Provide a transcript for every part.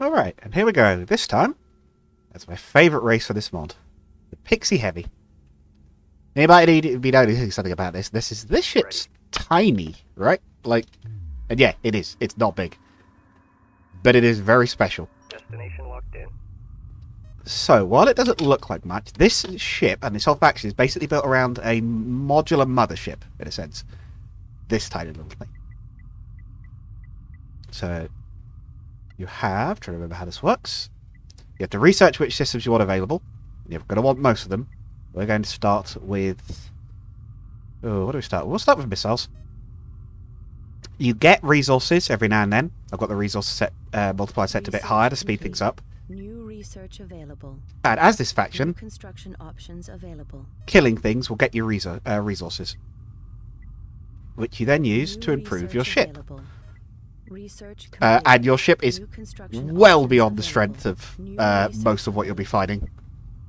Alright, and here we go. This time, that's my favourite race for this mod. The Pixie Heavy. Anybody need to be noticing something about this? This ship's tiny, right? Like, and yeah, it is. It's not big. But it is very special. Destination locked in. So, while it doesn't look like much, this ship and this whole faction is basically built around a modular mothership, in a sense. This tiny little thing. So, you have to remember how this works. You have to research which systems you want available. You're going to want most of them. We're going to start with... Oh, what do we start with? We'll start with missiles. You get resources every now and then. I've got the resource set, multiplier set a bit higher to speed things up. New research available. And as this faction, New construction options available. killing things will get you resources, which you then use to improve your ship. And your ship is well beyond the strength of most of what you'll be fighting.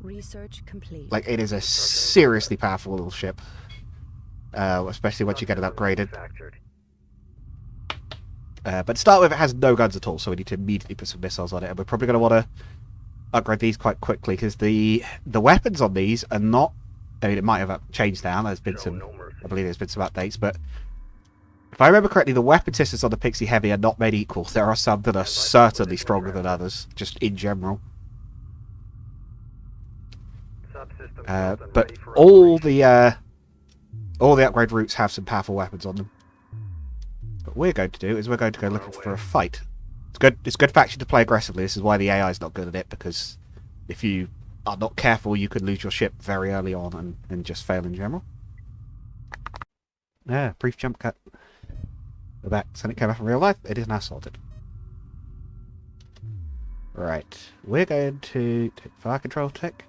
Research complete. Like, it is a seriously powerful little ship, especially once you get it upgraded. But to start with, it has no guns at all, so we need to immediately put some missiles on it. And we're probably going to want to upgrade these quite quickly, because the weapons on these are not... I mean, it might have changed now. There's been some... I believe there's been some updates, but... If I remember correctly, the weapon systems on the Pixie Heavy are not made equal. There are some that are certainly stronger than others, just in general. But all the upgrade routes have some powerful weapons on them. What we're going to do is we're going to go looking for a fight. It's good faction to play aggressively. This is why the AI is not good at it, because if you are not careful, you could lose your ship very early on and just fail in general. Yeah, brief jump cut. We're back. So it came up in real life. It is now sorted. Right. We're going to take fire control tech.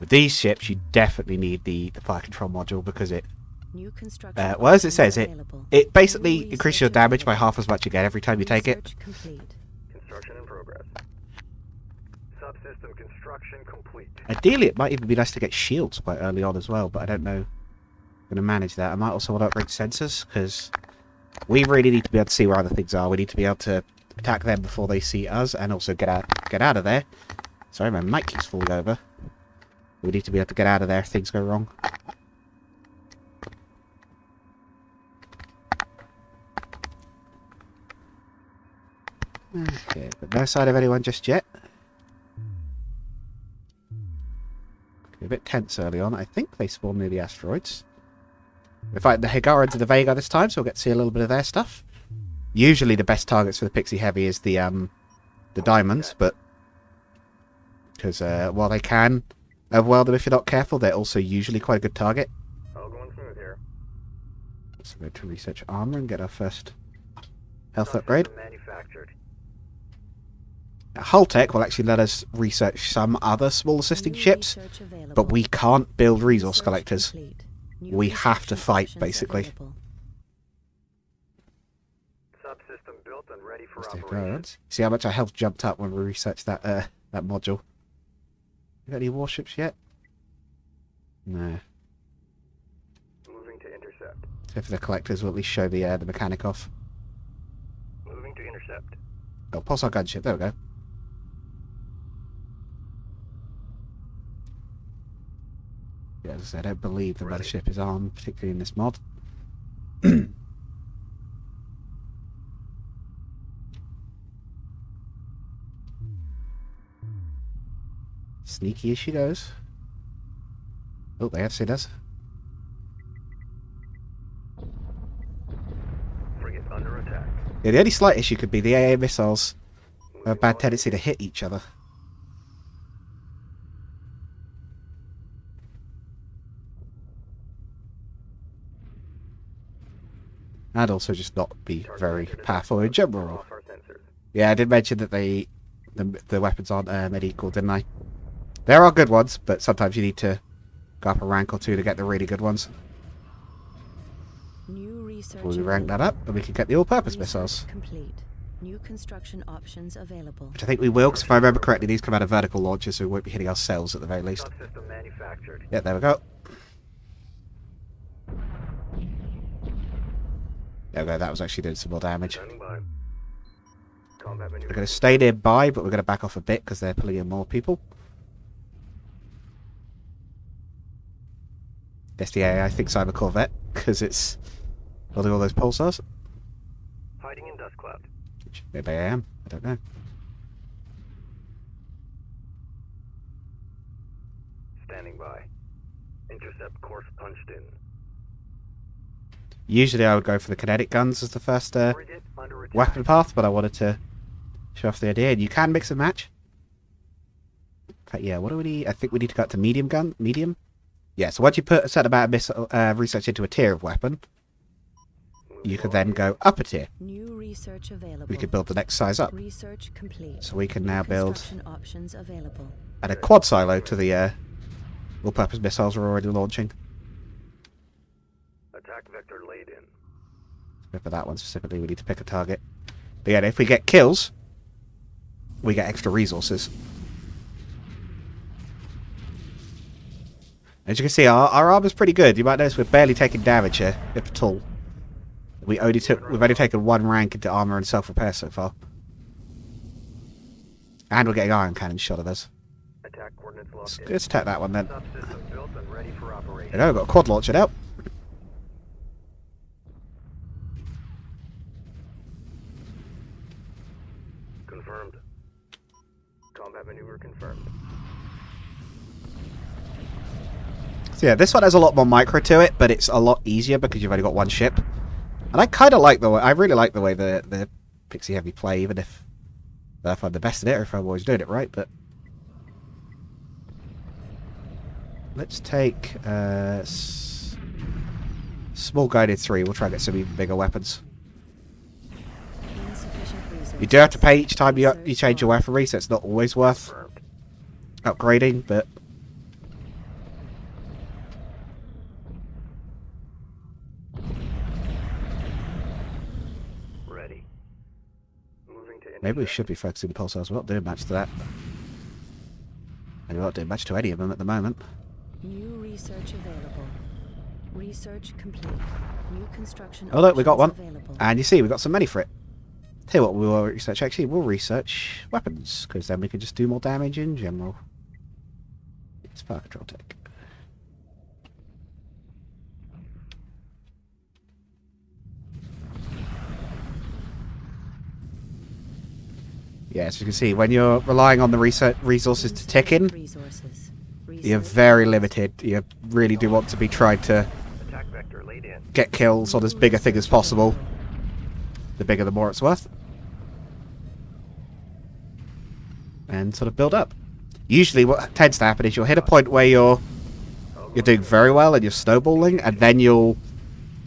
With these ships, you definitely need the fire control module, because it... well, as it says, it basically increases your damage by half as much again every time you take it. Construction in progress. Subsystem construction complete. Ideally, it might even be nice to get shields quite early on as well, but I don't know. I'm going to manage that. I might also want to upgrade sensors, because we really need to be able to see where other things are. We need to be able to attack them before they see us, and also get out of there. Sorry, my mic keeps falling over. We need to be able to get out of there if things go wrong. Okay, but no sign of anyone just yet. A bit tense early on. I think they spawn near the asteroids. We're fighting the Higara into the Vega this time, so we'll get to see a little bit of their stuff. Usually the best targets for the Pixie Heavy is the diamonds, but... Because while they can overwhelm them if you're not careful, they're also usually quite a good target. All going smooth here. So we're going to research armor and get our first health upgrade. Now, Hull Tech will actually let us research some other small assisting ships, but we can't build resource collectors. We have to fight, basically. Subsystem built and ready for operations. See how much our health jumped up when we researched that that module. You got any warships yet? No. Moving to intercept. If the collectors will at least show the mechanic off. Moving to intercept. Oh, pulsar gunship. There we go. Yeah, as I said, I don't believe the mothership is armed, particularly in this mod. Sneaky as she goes. Oh, they have seen us. Frigate under attack. Yeah, the only slight issue could be the AA missiles have a bad tendency to hit each other. And also just not be very powerful in general. Yeah, I did mention that the weapons aren't made equal, didn't I? There are good ones, but sometimes you need to go up a rank or two to get the really good ones. We rank that up, and we can get the all-purpose missiles. Complete. New construction options available. Which I think we will, because if I remember correctly, these come out of vertical launchers, so we won't be hitting ourselves at the very least. Subsystem manufactured. Yeah, there we go. There we go, that was actually doing some more damage. Standing by. Combat We're maneuver. going to stay nearby, but we're going to back off a bit because they're pulling in more people. SDA, I think I'm a Corvette because it's building all those pulsars. Hiding in dust cloud. Which maybe I am. I don't know. Standing by. Intercept course punched in. Usually I would go for the kinetic guns as the first Frigate under attack. weapon path, but I wanted to show off the idea. And you can mix and match. But yeah, what do we need? I think we need to go up to medium gun. Medium? Yeah, so once you put a certain amount of missile research into a tier of weapon, you can then go up a tier. New research available. We could build the next size up. Research complete. So we can New now build construction options available. add a quad silo to the all-purpose missiles we're already launching. Attack vector laid in. But for that one specifically, we need to pick a target. But yeah, if we get kills, we get extra resources. As you can see, our armor's pretty good. You might notice we're barely taking damage here, if at all. We've only taken 1 rank into armor and self-repair so far. And we're getting iron cannon shot at us. Attack coordinates locked in. Let's attack that one then. Subsystem built and ready for operation. There we go, got a quad launcher now. Confirmed. Combat maneuver confirmed. So yeah, this one has a lot more micro to it, but it's a lot easier because you've only got 1 ship. And I kind of like the way, I really like the way the Pixie Heavy play, even if I'm the best at it, or if I'm always doing it right, but... Let's take small guided 3, we'll try and get some even bigger weapons. Insufficient resources. You do have to pay each time you change your weaponry, so it's not always worth Confirmed. upgrading, but... Ready. Moving to Maybe we intercept. should be focusing the pulsars. We're not doing much to that. And we're not doing much to any of them at the moment. New research available. Research complete. New construction Oh look, we got one. options available. And you see, we got some money for it. Tell you what we will research, actually, we'll research weapons, because then we can just do more damage in general. It's fire control tech. Yeah, as you can see, when you're relying on the resources to tick in, Resources. you're Research very limited. You really do want to be trying to Attack vector laid in. get kills on as big a thing as possible. The bigger the more it's worth. And sort of build up. Usually what tends to happen is you'll hit a point where you're doing very well and you're snowballing, and then you'll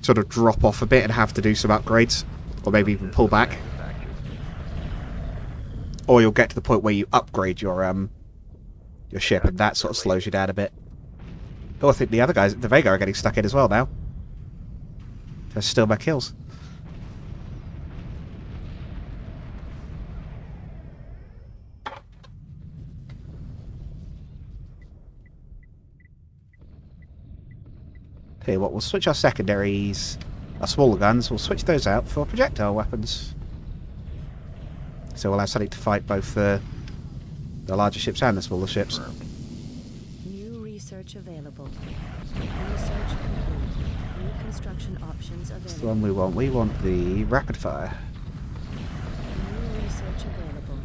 sort of drop off a bit and have to do some upgrades. Or maybe even pull back. Or you'll get to the point where you upgrade your ship, and that sort of slows you down a bit. Oh, I think the other guys, the Vega, are getting stuck in as well now. They're still my kills. Tell you what, we'll switch our secondaries, our smaller guns, we'll switch those out for projectile weapons. So we'll have something to fight both the larger ships and the smaller ships. New research available. Research complete. New construction options That's the available. one we want. We want the rapid fire. New research available.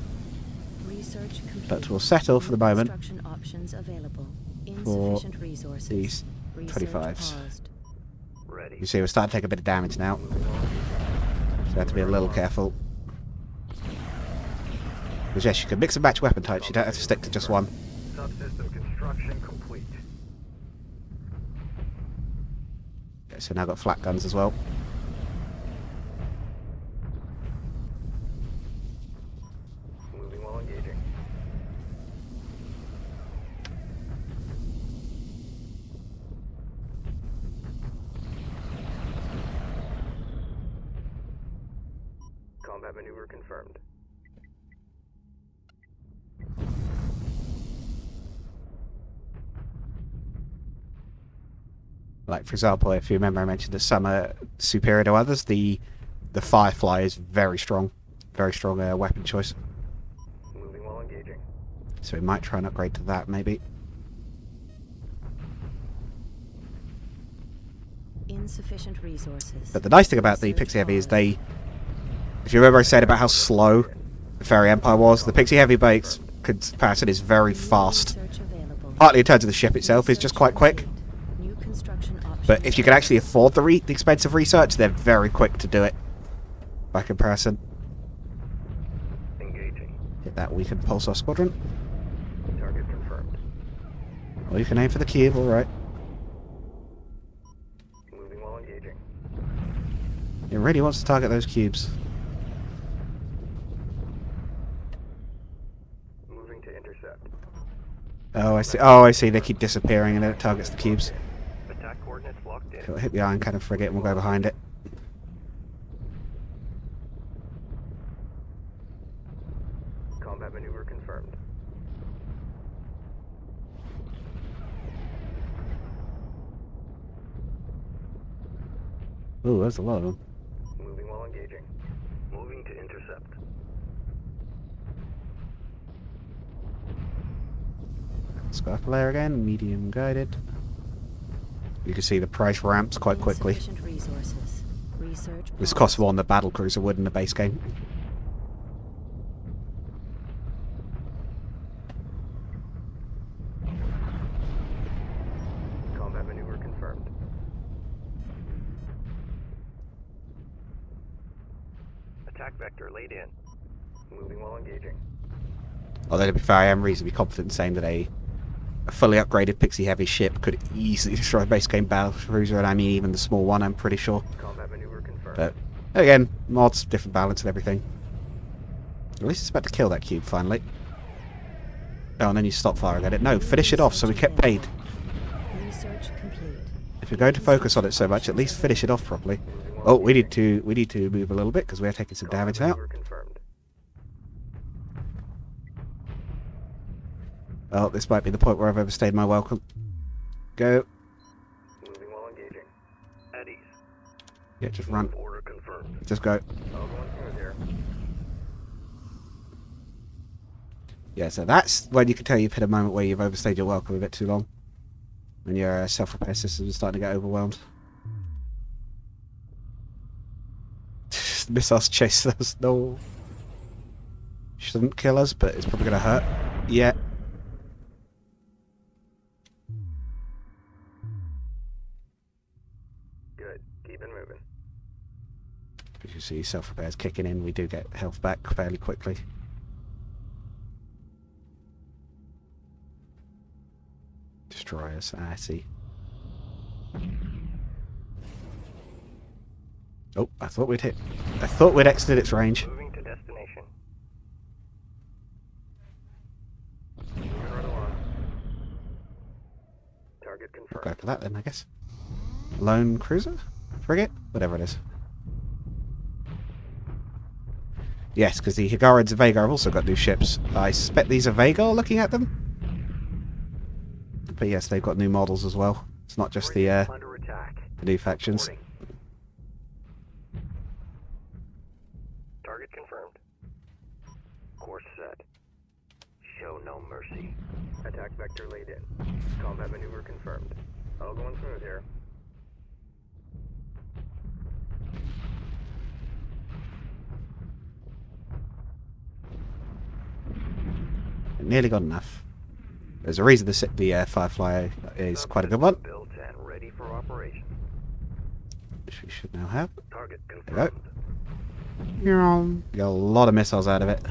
Research complete. But we'll settle for the New moment construction options available. for Insufficient resources. these Research 25s. paused. Ready. You see, we're starting to take a bit of damage now, Moving on. so we have to be a little careful. Because yes, you can mix and match weapon types, you don't have to stick to just one. Subsystem construction complete. Okay, so now I've got flat guns as well. Moving while engaging. Combat maneuver confirmed. Like, for example, if you remember I mentioned that some are superior to others, the Firefly is very strong. very strong weapon choice. Moving while engaging. So we might try and upgrade to that, maybe. Insufficient resources. But the nice thing about the Pixie Heavy is they... If you remember I said about how slow the Fairy Empire was, the Pixie Heavy by comparison is very fast. Research available. Partly in terms of the ship itself is just quite quick. New construction options. But if you can actually afford the expensive research, they're very quick to do it. By comparison. Engaging. Hit that weakened pulsar squadron. Target confirmed. Well, you can aim for the cube, alright. Moving while engaging. It really wants to target those cubes. Moving to intercept. Oh, I see. Oh, I see. They keep disappearing and then it targets the cubes. Attack coordinates locked in. Cool, hit the iron cannon frigate and we'll go behind it. Combat maneuver confirmed. Ooh, there's a lot of them. Moving while engaging. Moving to intercept. Scarf layer again, medium guided. You can see the price ramps quite quickly. Insufficient resources. Research. This costs more than the battle cruiser would in the base game. Combat maneuver confirmed. Attack vector laid in. Moving while engaging. Although to be fair, I am reasonably confident in saying that a fully upgraded Pixie Heavy ship could easily destroy a base game battle cruiser, and I mean even the small one, I'm pretty sure. Combat maneuver confirmed. But again, mods, different balance and everything. At least it's about to kill that cube finally. Oh, and then you stop firing at it. No, finish it off so we get paid. Research complete. If you're going to focus on it so much, at least finish it off properly. Oh, we need to move a little bit because we are taking some damage now. Maneuver confirmed. Oh, this might be the point where I've overstayed my welcome. Go. Moving while engaging. At ease. Yeah, just run. Order confirmed. Just go. All going through there. Yeah, so that's when you can tell you've hit a moment where you've overstayed your welcome a bit too long. When your self-repair system is starting to get overwhelmed. Missiles chase us. No. Shouldn't kill us, but it's probably going to hurt. Yeah. Good. Keep it moving. As you see, self-repair's kicking in. We do get health back fairly quickly. Destroy us. I see. Oh, I thought we'd hit. I thought we'd exited its range. Moving to destination. Moving right along. Target Go confirmed. for that then, I guess. Lone cruiser? Frigate? Whatever it is. Yes, because the Higarans and Vagar have also got new ships. I suspect these are Vagar looking at them. But yes, they've got new models as well. It's not just the Under attack. new factions. Reporting. Target confirmed. Course set. Show no mercy. Attack vector laid in. Combat maneuver confirmed. All going through there. Nearly got enough. There's a reason the Firefly is quite a good one. Built and ready for operation. Which we should now have. Target There confirmed. we go. Got a lot of missiles out of it.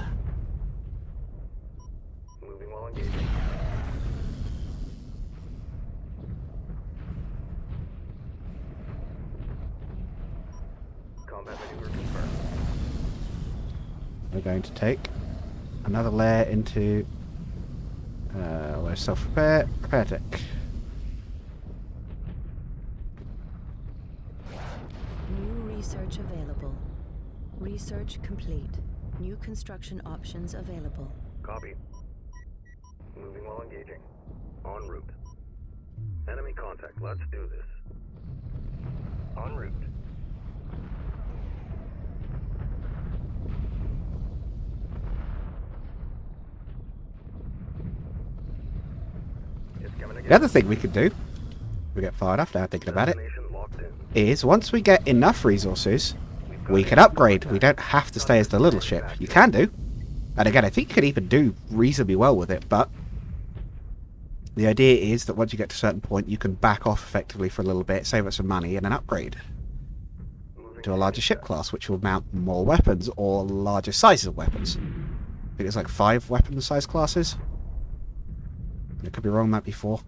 Moving while engaging. Combat maneuver confirmed. We're going to take another layer into where's self-repair? Repair tech. New research available. Research complete. New construction options available. Copy. Moving while engaging. En route. Enemy contact. Let's do this. En route. The other thing we could do, we get far enough now thinking about it, Destination locked in. is once we get enough resources, we can upgrade. We don't have to stay as the little ship. You can do. And again, I think you could even do reasonably well with it, but the idea is that once you get to a certain point, you can back off effectively for a little bit, save up some money, and then upgrade to a larger ship class, which will mount more weapons or larger sizes of weapons. I think it's like 5 weapon size classes. I could be wrong, might be 4.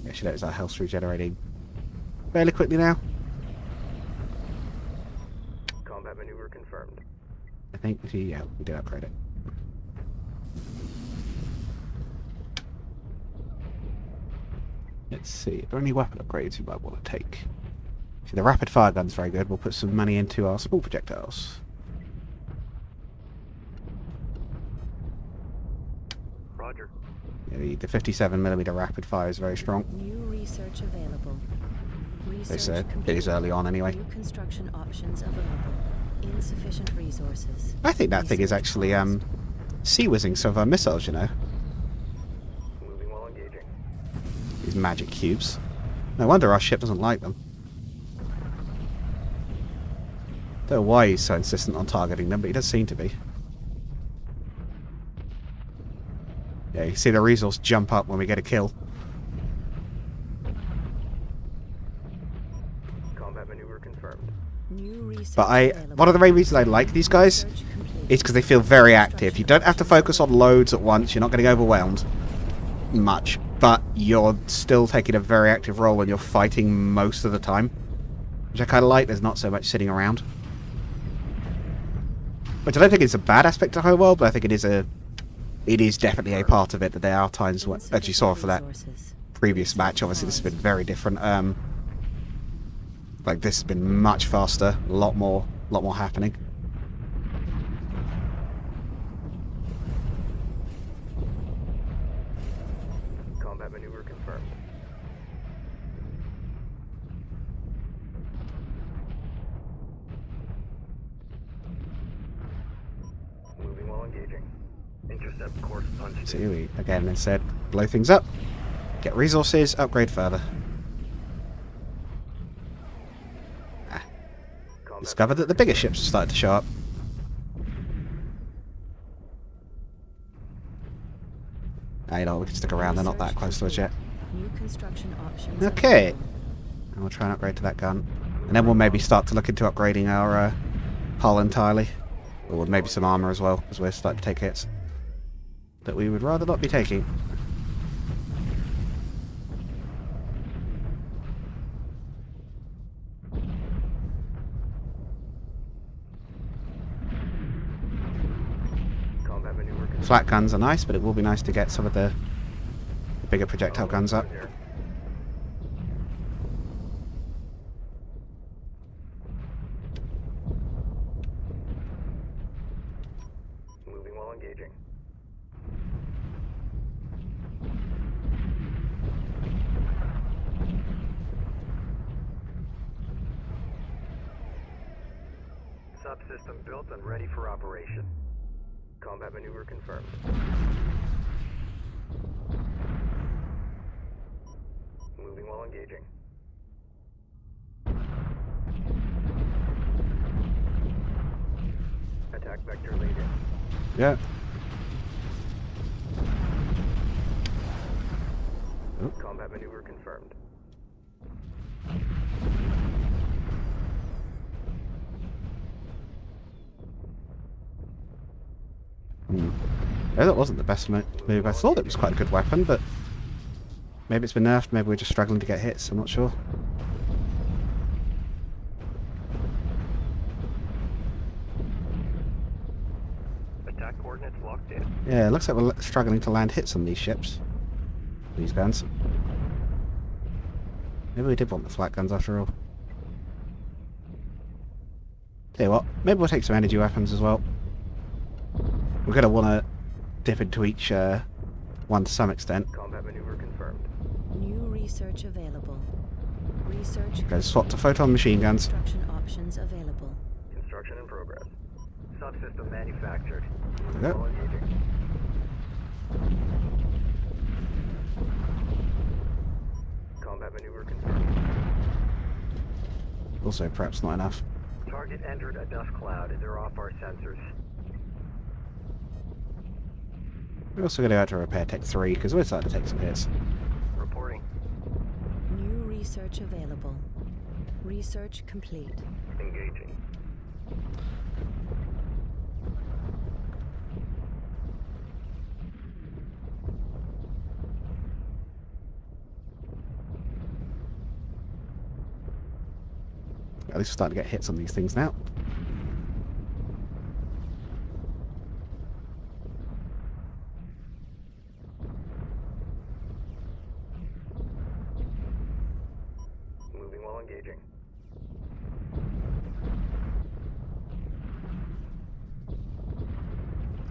Actually, notice our health's regenerating fairly quickly now. Combat maneuver confirmed. I think we did upgrade it. Let's see, are there any weapon upgrades you might want to take? See, the rapid fire gun's very good. We'll put some money into our small projectiles. Roger. Yeah, the 57mm rapid fire is very strong. New research available. They Research said it complete. is early on anyway. New construction options available. Insufficient resources. I think that thing is Research actually paused. sea whizzing some of our missiles, you know. Moving while engaging. These magic cubes. No wonder our ship doesn't like them. Don't know why he's so insistent on targeting them, but he does seem to be. Yeah, you can see the resource jump up when we get a kill. Combat maneuver confirmed. New research But available. one of the main reasons I like these guys Research complete. is because they feel very active. You don't have to focus on loads at once. You're not getting overwhelmed much, but you're still taking a very active role when you're fighting most of the time, which I kind of like. There's not so much sitting around, which I don't think is a bad aspect of Homeworld, but I think it is definitely a part of it that there are times when, as you saw for that Resources. previous match, obviously this has been very different. Like this has been much faster, a lot more happening. Combat maneuver confirmed. Moving while engaging. Intercept course punched. So we again instead blow things up, get resources, upgrade further. Combat Discovered that the bigger ships have started to show up. Ah, you know, we can stick around, they're not that close to us yet. New construction options. Okay. available. And we'll try and upgrade to that gun. And then we'll maybe start to look into upgrading our hull entirely. Or maybe some armour as well, because we're starting to take hits that we would rather not be taking. Combat maneuver confirmed. Flat guns are nice, but it will be nice to get some of the bigger projectile guns up. Moving while engaging. Subsystem built and ready for operation. Combat maneuver confirmed. Moving while engaging. Attack vector laid in. Yeah. Combat maneuver confirmed. Yeah, that wasn't the best move. I thought it was quite a good weapon, but maybe it's been nerfed, maybe we're just struggling to get hits, I'm not sure. Attack coordinates locked in. Yeah, it looks like we're struggling to land hits on these ships. These guns. Maybe we did want the flat guns after all. Tell you what, maybe we'll take some energy weapons as well. We're going to want to dip into each one to some extent. Combat maneuver confirmed. New research available. Research. Go swap to photon machine guns. Construction options available. Construction in progress. Subsystem manufactured. Yep. All engaging. Combat maneuver confirmed. Also, perhaps not enough. Target entered a dust cloud and they're off our sensors. We're also going to have to repair Tech 3 because we're starting to take some hits. Reporting. New research available. Research complete. Engaging. At least we're starting to get hits on these things now. Moving while engaging.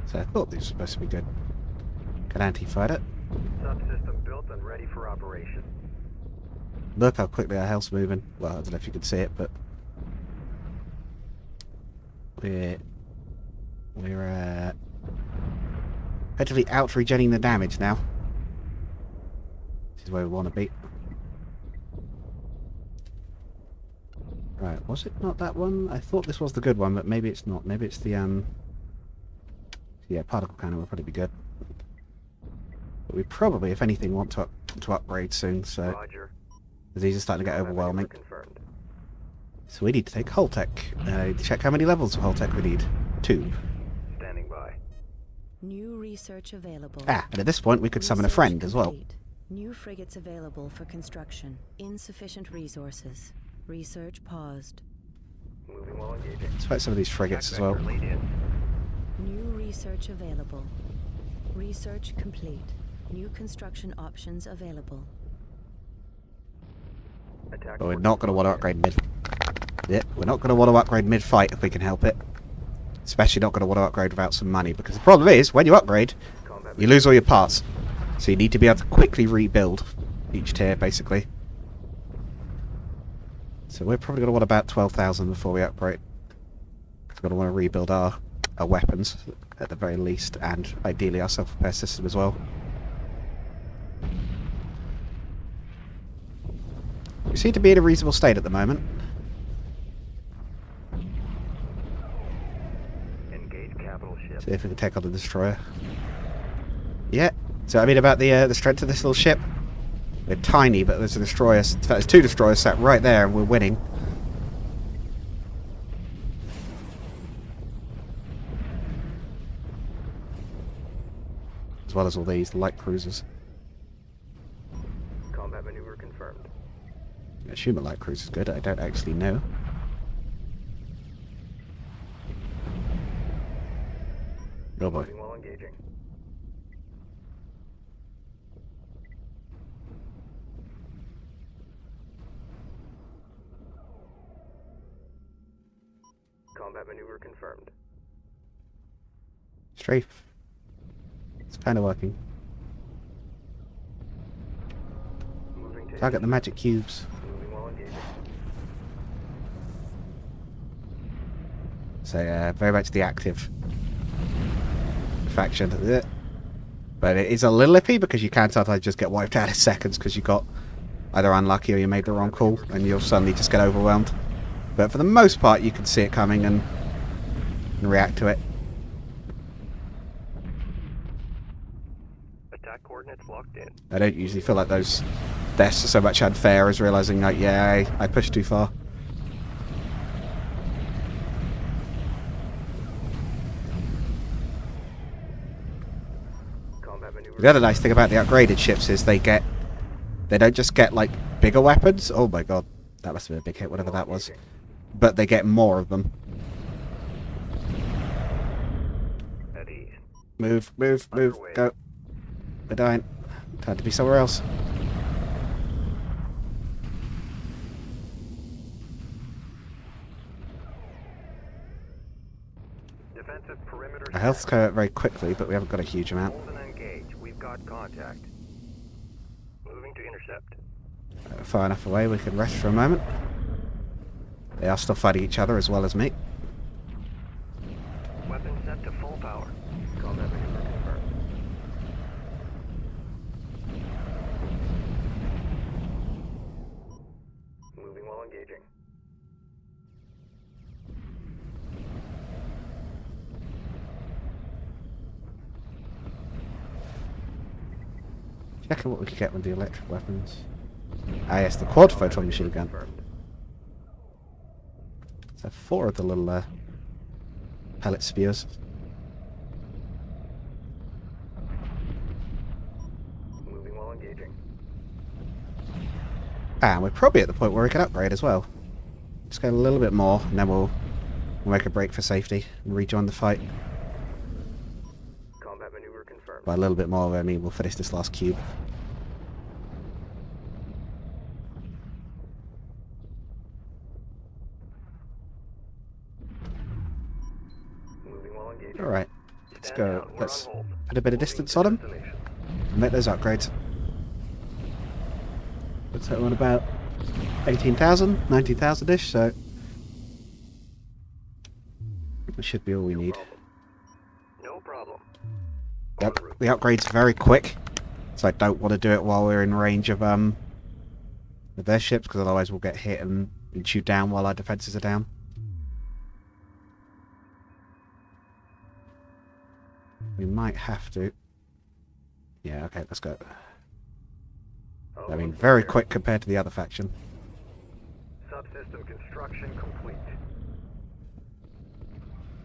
So I thought these were supposed to be good. Can anti-fighter. Subsystem built and ready for operation. Look how quickly our health's moving. Well, I don't know if you can see it, but we're effectively out-regenning the damage now. This is where we want to be. Right, was it not that one? I thought this was the good one, but maybe it's not. Maybe it's the yeah, particle cannon will probably be good. But we probably, if anything, want to upgrade soon. So Roger. these are starting to get Combat maneuver overwhelming. confirmed. So we need to take hull tech. Check how many levels of hull tech we need. 2. Standing by. New research available. Ah, and at this point we could summon a friend as well. Complete. New frigates available for construction. Insufficient resources. Research paused. Moving while engaging. Let's fight some of these frigates as well. Vector laid in. New research available. Research complete. New construction options available. Attack But we're not going to want to upgrade mid. Yeah, we're not going to want to upgrade mid-fight if we can help it. Especially not going to want to upgrade without some money, because the problem is, when you upgrade, combat you lose all your parts. So you need to be able to quickly rebuild each tier, basically. So we're probably going to want about 12,000 before we upgrade. We're going to want to rebuild our weapons, at the very least, and ideally our self-repair system as well. We seem to be in a reasonable state at the moment. engage capital ship. See if we can take on the destroyer. Yeah. So I mean about the strength of this little ship. We're tiny, but there's a destroyer. In fact, there's 2 destroyers sat right there, and we're winning. As well as all these light cruisers. Combat maneuver confirmed. I assume a light cruiser is good. I don't actually know. Oh boy. Moving while engaging. Combat maneuver confirmed. Strafe. It's kind of working. Moving to Target the magic cubes. moving while engaging. So very much the active faction. But it is a little iffy because you can sometimes just get wiped out in seconds because you got either unlucky or you made the wrong call and you'll suddenly just get overwhelmed. But for the most part you can see it coming and react to it. Attack coordinates locked in. I don't usually feel like those deaths are so much unfair as realising like, yeah, I pushed too far. Combat maneuver. The other nice thing about the upgraded ships is they don't just get like bigger weapons. Oh my god, that must have been a big hit, whatever that was. But they get more of them. At ease. Move, move, move, Underway. go. We're dying. Time to be somewhere else. Defensive perimeter. Our health's coming out very quickly, but we haven't got a huge amount. Hold and engage. We've got contact. Moving to intercept. Far enough away, we can rest for a moment. They are still fighting each other as well as me. while engaging. Checking what we could get with the electric weapons. Ah, yes, the quad photon machine gun. So 4 of the little pellet spears. Moving while engaging. And we're probably at the point where we can upgrade as well. Just go a little bit more, and then we'll make a break for safety and rejoin the fight. Combat maneuver confirmed. By a little bit more, I mean we'll finish this last cube. Moving while engaging. Alright, let's Stand go. down. We're Let's on hold. put a bit of distance on them Destination. and make those upgrades. Looks like we're on about 18,000, 19,000-ish, so that should be all we need. No problem. Yep, the upgrade's very quick, so I don't want to do it while we're in range of their ships, because otherwise we'll get hit and shoot down while our defences are down. We might have to. Yeah, okay, let's go. I mean, very quick compared to the other faction. Subsystem construction complete.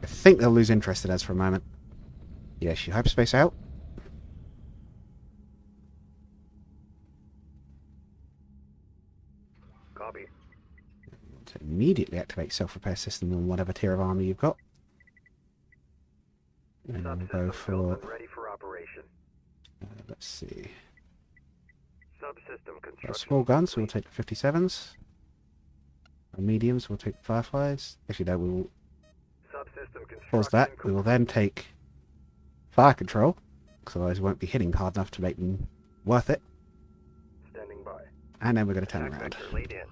I think they'll lose interest in us for a moment. Yeah, she hyperspace out. Copy. To immediately activate self-repair system on whatever tier of armor you've got. And we'll go Subsystem for, built and ready for operation. let's see, Subsystem our construction. small guns, we'll take the 57s. Our mediums, we'll take the Fireflies. Actually, no, we will Subsystem construction. pause that. We will then take fire control, because otherwise we won't be hitting hard enough to make them worth it. Standing by. And then we're going to turn Attack around. vector laid in.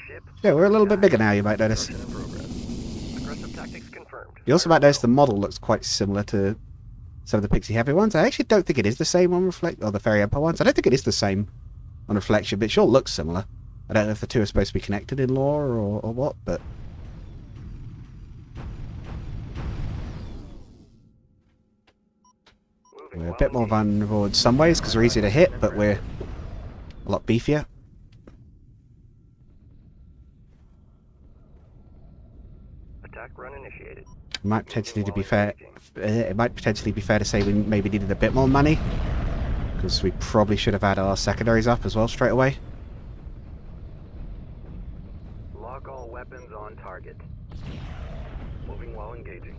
Ship. Yeah, we're a little bit bigger now, you might notice. Construction in progress. Aggressive tactics confirmed. You also might notice the model looks quite similar to some of the Pixie Heavy ones. I actually don't think it is the same on Reflect, or the Fairy Empire ones. I don't think it is the same on Reflection, but it sure looks similar. I don't know if the two are supposed to be connected in lore or what, but Moving we're a while bit more engaged. vulnerable in some ways because we're easier to hit, but we're a lot beefier. Attack run initiated. It might potentially to be fair. It might potentially be fair to say we maybe needed a bit more money, because we probably should have had our secondaries up as well straight away. Lock all weapons on target. Moving while engaging.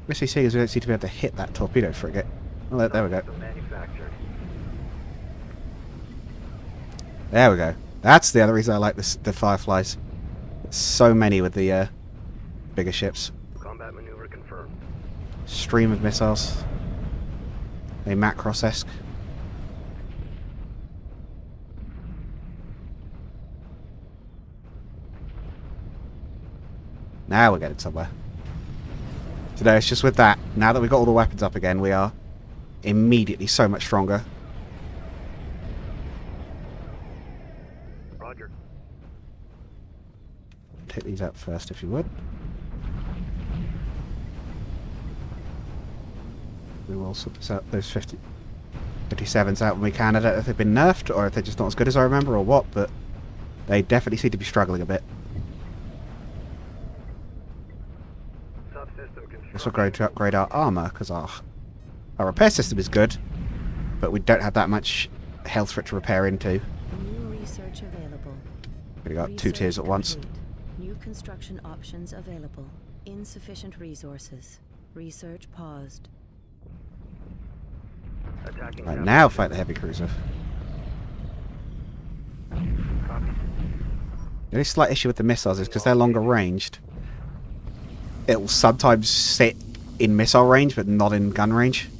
Missy seeing as we don't seem to be able to hit that torpedo frigate. Oh, there we go. Subsystem manufactured. There we go. That's the other reason I like the Fireflies. There's so many with the bigger ships. Combat maneuver confirmed. Stream of missiles. They Macross-esque. Now we're getting somewhere. So no, it's just with that. Now that we've got all the weapons up again, we are immediately so much stronger. Roger. Take these out first, if you would. We will sort this out, those 57s out when we can. I don't know if they've been nerfed or if they're just not as good as I remember or what, but they definitely seem to be struggling a bit. Subsystem construction. Also going to upgrade our armor because our repair system is good, but we don't have that much health for it to repair into. New research available. We got two tiers at once. Complete. New construction options available. Insufficient resources. Research paused. Attacking. Right, now fight the heavy cruiser. Copy. The only slight issue with the missiles is because they're longer ranged. It will sometimes sit in missile range, but not in gun range.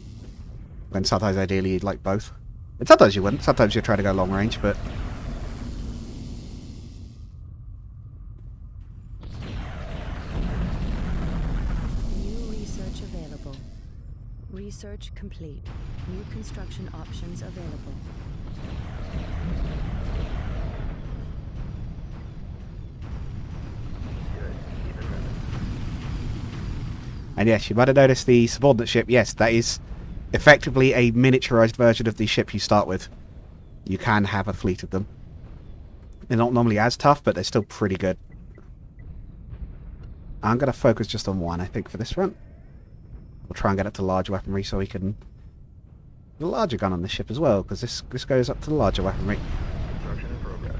When sometimes, ideally, you'd like both. And sometimes you wouldn't. Sometimes you'd try to go long range, but... New research available. Research complete. New construction options available. Good. Keep it moving. And yes, you might have noticed the subordinate ship. Yes, that is effectively a miniaturized version of the ship you start with. You can have a fleet of them. They're not normally as tough, but they're still pretty good. I'm going to focus just on one, I think, for this run. We'll try and get up to large weaponry so we can... The larger gun on the ship as well, because this goes up to the larger weaponry. Construction in progress.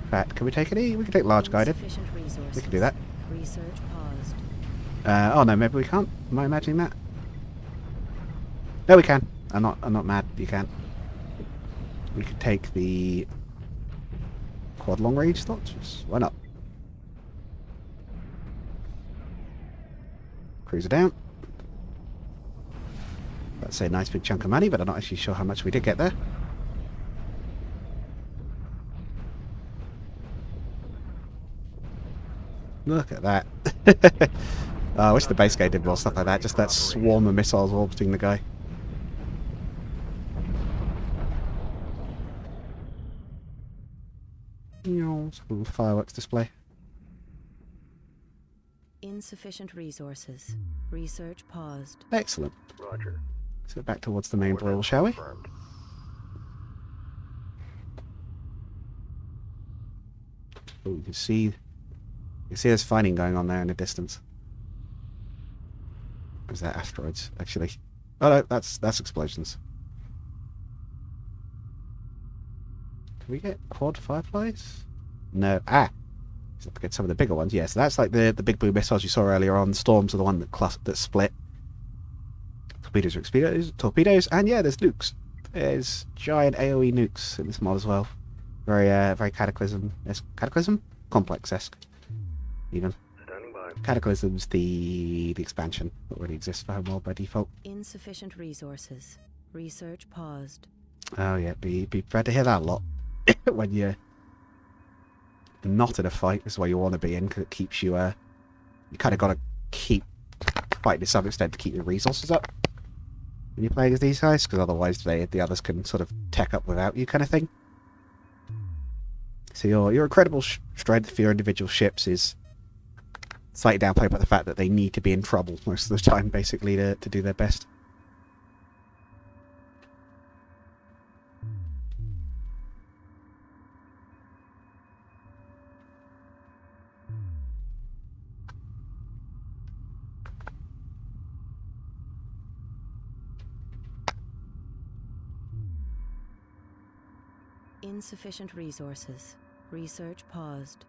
In fact, can we take any? We can take large guided. Insufficient resources. We can do that. Research paused. Oh no, maybe we can't. Am I imagining that? No, we can. I'm not mad. You can. We could take the quad long range launchers. Why not? Cruiser down. That's a nice big chunk of money, but I'm not actually sure how much we did get there. Look at that. Oh, I wish the base game did more stuff like that. Just that swarm of missiles orbiting the guy. Little fireworks display. Insufficient resources. Research paused. Excellent. Roger. So back towards the main brawl, shall we? Confirmed. Oh, you can see there's fighting going on there in the distance. Or is that asteroids, actually? Oh no, that's explosions. Can we get quad fireflies? No. Ah! Let's get some of the bigger ones. Yes, that's like the big blue missiles you saw earlier on. Storms are the one that split. Torpedoes are torpedoes, and yeah, there's nukes. There's giant Aoe Nukes in this mod as well. Very Cataclysm complex-esque. Even Standing by. Cataclysm's the expansion that already exists for Homeworld by default. Insufficient resources. Research paused. Oh yeah, be prepared to hear that a lot when you're not in a fight. Is where you want to be in, because it keeps you. You kind of got to keep fighting to some extent to keep your resources up when you're playing as these guys, because otherwise the others can sort of tech up without you, kind of thing. So your incredible strength for your individual ships is slightly downplayed by the fact that they need to be in trouble most of the time, basically, to do their best. Insufficient resources. Research paused.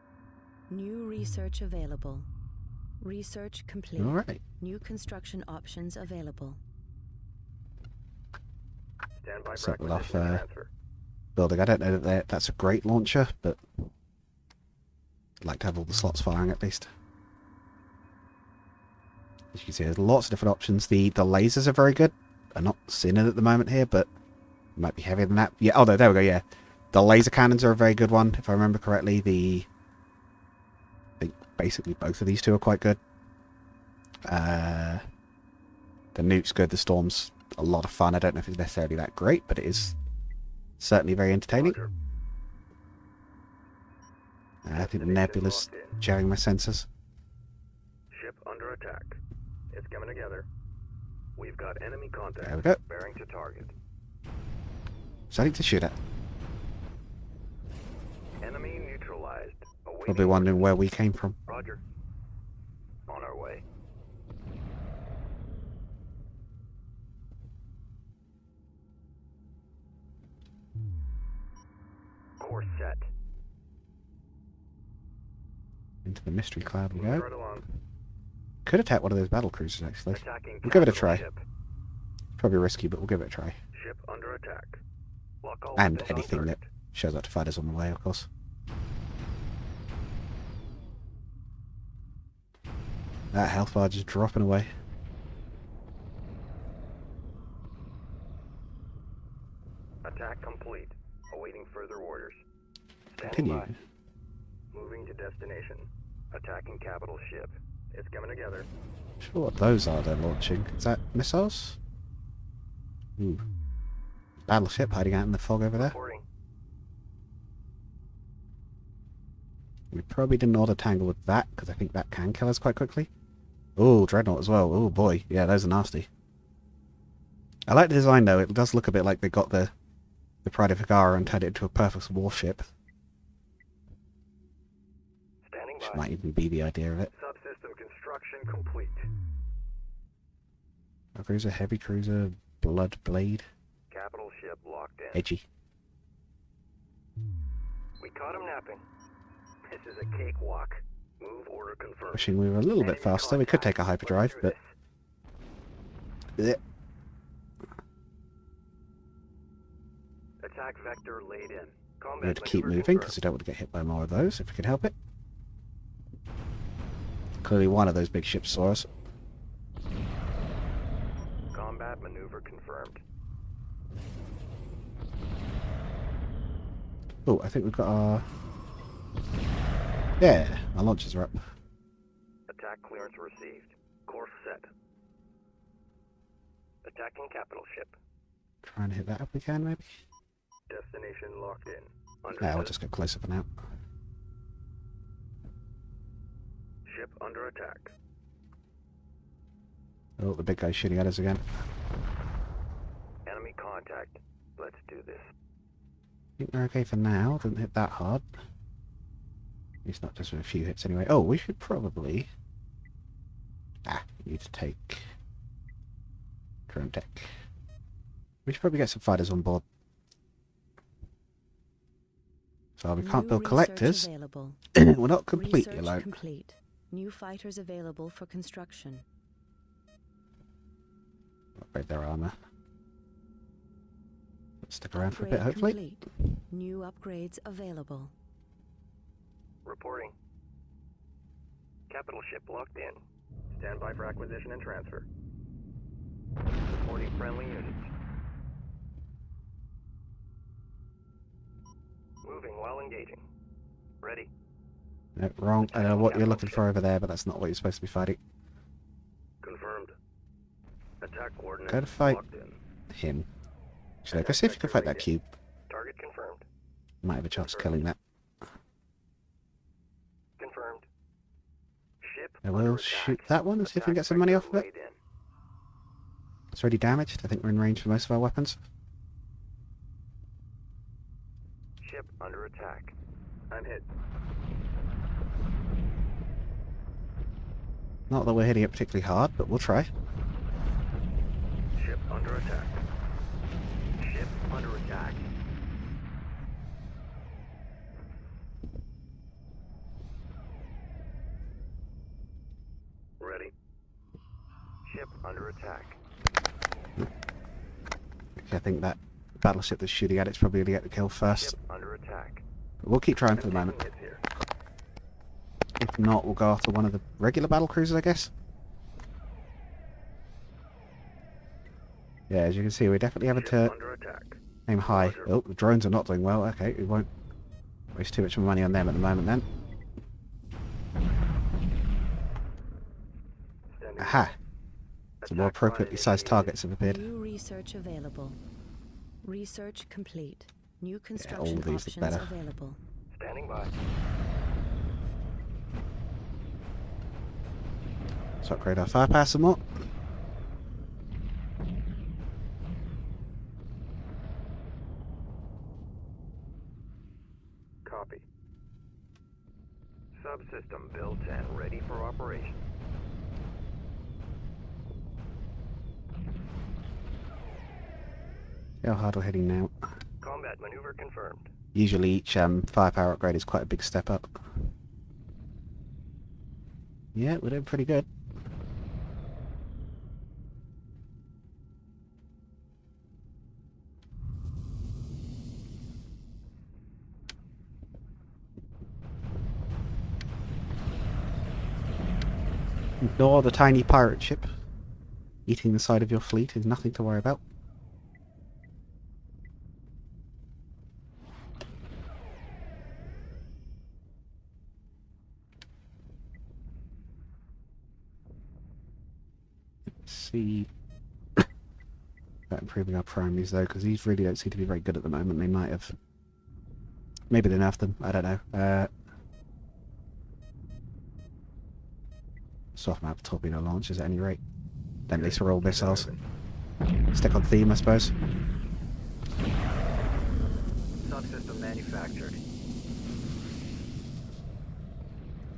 New research available. Research complete. All right. New construction options available. Stand by for Settle off, acquisition and transfer. Building. I don't know that that's a great launcher, but I'd like to have all the slots firing at least. As you can see, there's lots of different options. The lasers are very good. I'm not seeing it at the moment here, but it might be heavier than that. Yeah. Oh no, there we go. Yeah. The laser cannons are a very good one, if I remember correctly. I think basically both of these two are quite good. The nuke's good. The storm's a lot of fun. I don't know if it's necessarily that great, but it is certainly very entertaining. Roger. I think the nebula's jamming my sensors. Ship under attack. It's coming together. We've got enemy contact. There we go. Bearing to target. Starting to shoot at. Enemy neutralized. Awaiting Probably wondering orders. where we came from. Roger. On our way. Course set. Into the mystery cloud we Move go. right along. Could attack one of those battle cruisers, actually. Attacking We'll give it a capital try. Ship. Probably risky, but we'll give it a try. Ship under attack. Lock all And weapons on anything that target. shows up to fight us on the way, of course. That health bar just dropping away. Attack complete. Awaiting further orders. Standing Continue. by. Moving to destination. Attacking capital ship. It's coming together. Sure what those are they're launching. Is that missiles? Ooh. Battleship hiding out in the fog over there. Reporting. We probably didn't order tangle with that, because I think that can kill us quite quickly. Oh, Dreadnought as well. Oh boy. Yeah, those are nasty. I like the design though. It does look a bit like they got the Pride of Hagara and turned it into a perfect warship. Standing Which by. might even be the idea of it. Subsystem construction complete. A cruiser, heavy cruiser, blood blade. Capital ship locked in. Edgy. We caught him napping. This is a cakewalk. Move order confirmed. Wishing we were a little bit Enemy faster. We could take a contact. hyperdrive, Let's but... do this. Attack vector laid in. Combat we need to keep maneuver moving, because confirmed. we don't want to get hit by more of those, if we can help it. Clearly one of those big ships saw us. Combat maneuver confirmed. Oh, I think we've got our... Yeah, our launchers are up. Attack clearance received. Course set. Attacking capital ship. Try and hit that if we can, maybe. Destination locked in. Yeah, Understood. we'll just go closer for now. Ship under attack. Oh, the big guy's shooting at us again. Enemy contact. Let's do this. I think we're okay for now. Didn't hit that hard. It's not just with a few hits anyway. Oh, we should probably... need to take... drone tech. We should probably get some fighters on board. So we can't New build research collectors. available. We're not completely Research alone. complete. New fighters available for construction. Upgrade their armor. Let's stick around for a bit, Upgrade hopefully. complete. New upgrades available. Reporting. Capital ship locked in. Stand by for acquisition and transfer. Reporting friendly units. Moving while engaging. Ready. No, wrong. I don't know what you're looking for over there, but that's not what you're supposed to be fighting. Confirmed. Attack coordinates Go to fight locked in. him. Actually, go see if you can fight that cube. Target confirmed. Might have a chance of killing that. Confirmed. Ship I under will attack. shoot that one and see if we can get some money off of it. Laid in. It's already damaged. I think we're in range for most of our weapons. Ship under attack. I'm hit. Not that we're hitting it particularly hard, but we'll try. Ship under attack. Ship under attack. Ready. Ship under attack. I think that battleship that's shooting at it's probably going to get the kill first. Ship under attack. But we'll keep trying for the moment. Taking hits here. If not, we'll go after one of the regular battle cruisers, I guess. Yeah, as you can see, we're definitely having Ship to under attack. aim high. Roger. Oh, the drones are not doing well. Okay, we won't waste too much money on them at the moment then. Standing Aha! Some more Attack appropriately line sized initiated. targets have appeared. New research available. Research complete. New all construction these look options better. available. Standing by. Let's upgrade our firepower some more. Copy. Subsystem built and ready for operation. See how hard we're hitting now. Combat maneuver confirmed. Usually each firepower upgrade is quite a big step up. Yeah, we're doing pretty good. Ignore the tiny pirate ship. Eating the side of your fleet is nothing to worry about. see about improving our primaries though, because these really don't seem to be very good at the moment. They might have, maybe they nerfed them. I don't know. Swap them out for torpedo launchers at any rate. Then at least we're all missiles. Stick on theme, I suppose. Subsystem manufactured.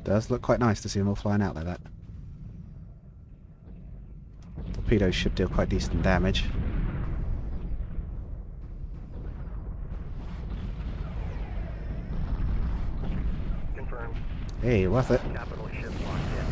Does look quite nice to see them all flying out like that. Torpedoes should deal quite decent damage. Confirmed. Hey, worth it. Capital ship locked in.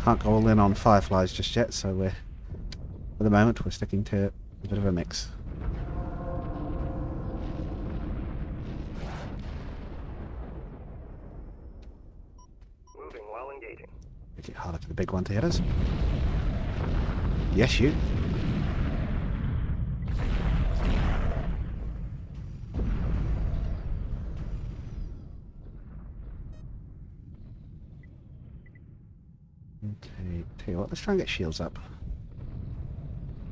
Can't go all in on Fireflies just yet, so we're, for the moment, we're sticking to a bit of a mix. Moving while engaging. Make it harder for the big one to hit us. Yes, shoot. Okay, tell you what, let's try and get shields up.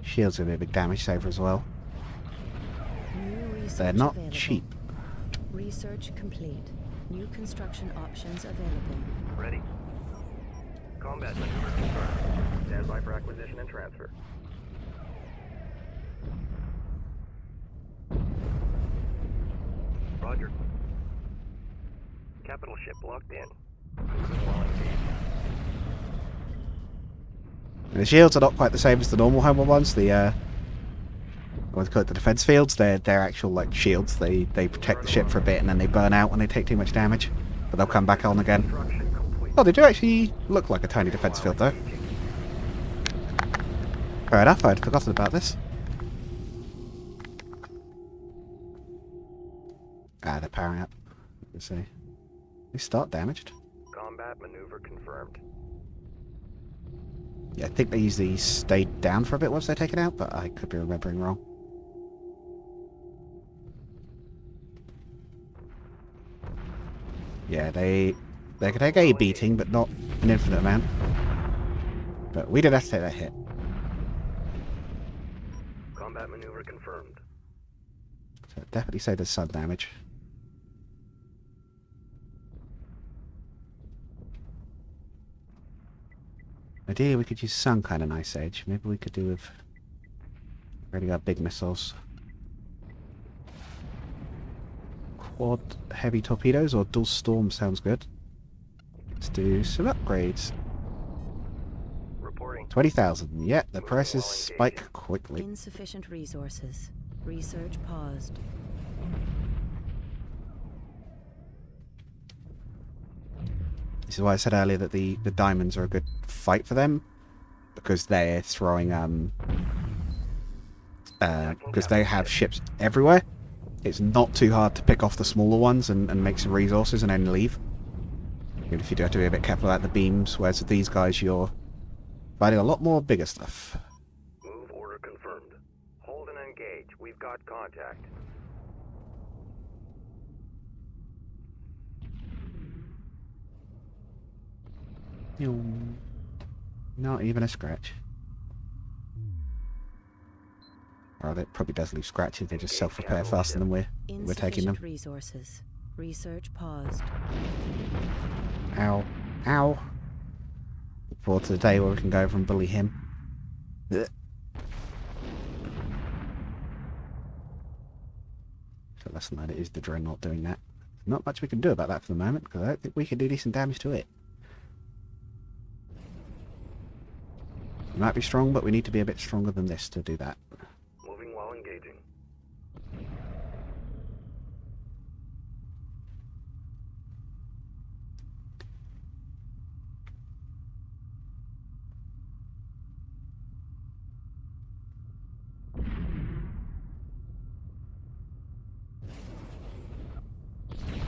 Shields are a big damage saver as well. New research They're not available. cheap. Research complete. New construction options available. Ready. Combat maneuver confirmed. Stand by for acquisition and transfer. Roger. Capital ship locked in. Moving while engaged. The shields are not quite the same as the normal Homeworld ones. The what they call it, the defense fields. They're actual like shields. They protect the ship for a bit and then they burn out when they take too much damage. But they'll come back on again. Construction complete. Oh, they do actually look like a tiny defense field though. Fair enough. I'd forgotten about this. Ah, they're powering up. Let's see. They start damaged. Combat maneuver confirmed. Yeah, I think they usually stay down for a bit once they're taken out, but I could be remembering wrong. Yeah, they can take a beating, but not an infinite amount. But we did have to take that hit. Combat maneuver confirmed. So I'd definitely say there's some damage. Ideally, we could use some kind of nice edge. Maybe we could do with already got big missiles. Quad heavy torpedoes or dual storm sounds good. Let's do some upgrades. Reporting. 20,000. Yeah, the prices spike quickly. Insufficient resources. Research paused. This is why I said earlier that the diamonds are a good fight for them, because they're throwing because they have ships everywhere. It's not too hard to pick off the smaller ones and make some resources and then leave. Even if you do have to be a bit careful about the beams, whereas with these guys you're fighting a lot more bigger stuff. Move order confirmed. Hold and engage. We've got contact. Not even a scratch. Or it probably does leave scratches, they just self-repair faster than we're taking them. Insufficient resources. Research paused. Ow. Ow. Look forward to the day where we can go over and bully him. Ugh. So lesson learned, it is the Dreadnought doing that. Not much we can do about that for the moment, because I don't think we can do decent damage to it. We might be strong, but we need to be a bit stronger than this to do that. Moving while engaging.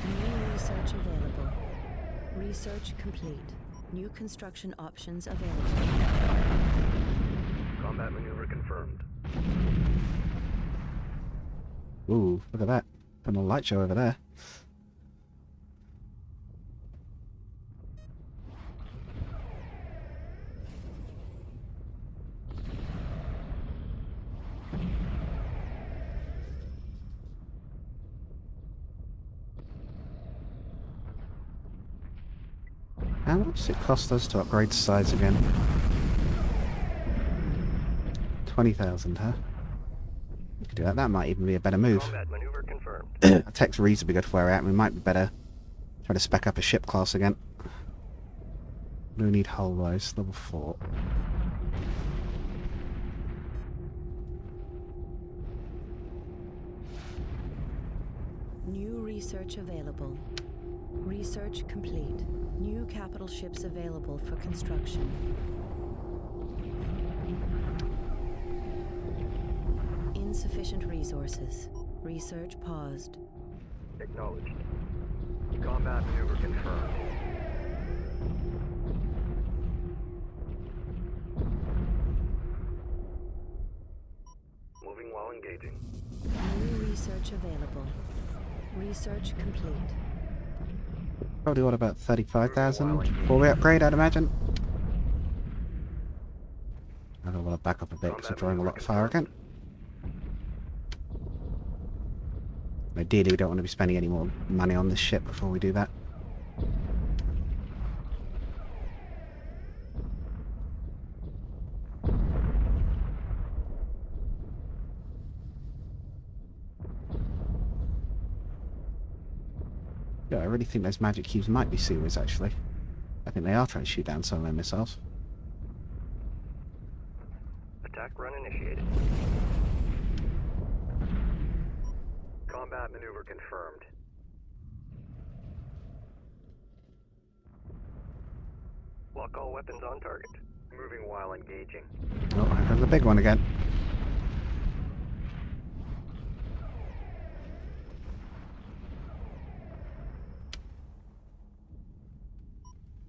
New research available. Research complete. New construction options available. Combat maneuver confirmed. Ooh, look at that. Putting a light show over there. How much does it cost us to upgrade the sides again? 20,000, huh? We could do that. That might even be a better move. Combat maneuver confirmed. Our tech's reasonably good for where we're at. We might be better try to spec up a ship class again. What do we need hull-wise? Level 4. New research available. Research complete. New capital ships available for construction. Insufficient resources. Research paused. Acknowledged. Combat maneuver confirmed. Moving while engaging. New research available. Research complete. Probably what, about 35,000 before we upgrade, I'd imagine. I don't want to back up a bit because we're drawing a lot of fire again. Ideally, we don't want to be spending any more money on this ship before we do that. Yeah, I really think those magic cubes might be sealers, actually. I think they are trying to shoot down some of their missiles. Attack run initiated. Combat maneuver confirmed. Lock all weapons on target. Moving while engaging. Oh, here comes the big one again.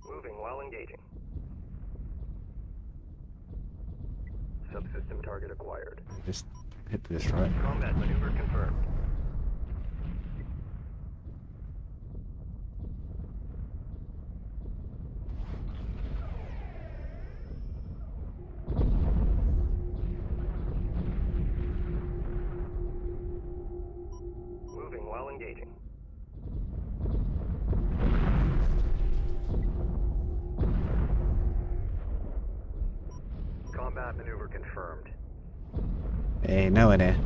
Moving while engaging. Subsystem target acquired. Just hit the destroyer. Combat maneuver confirmed. Moving while engaging. Combat maneuver confirmed. Hey, no idea.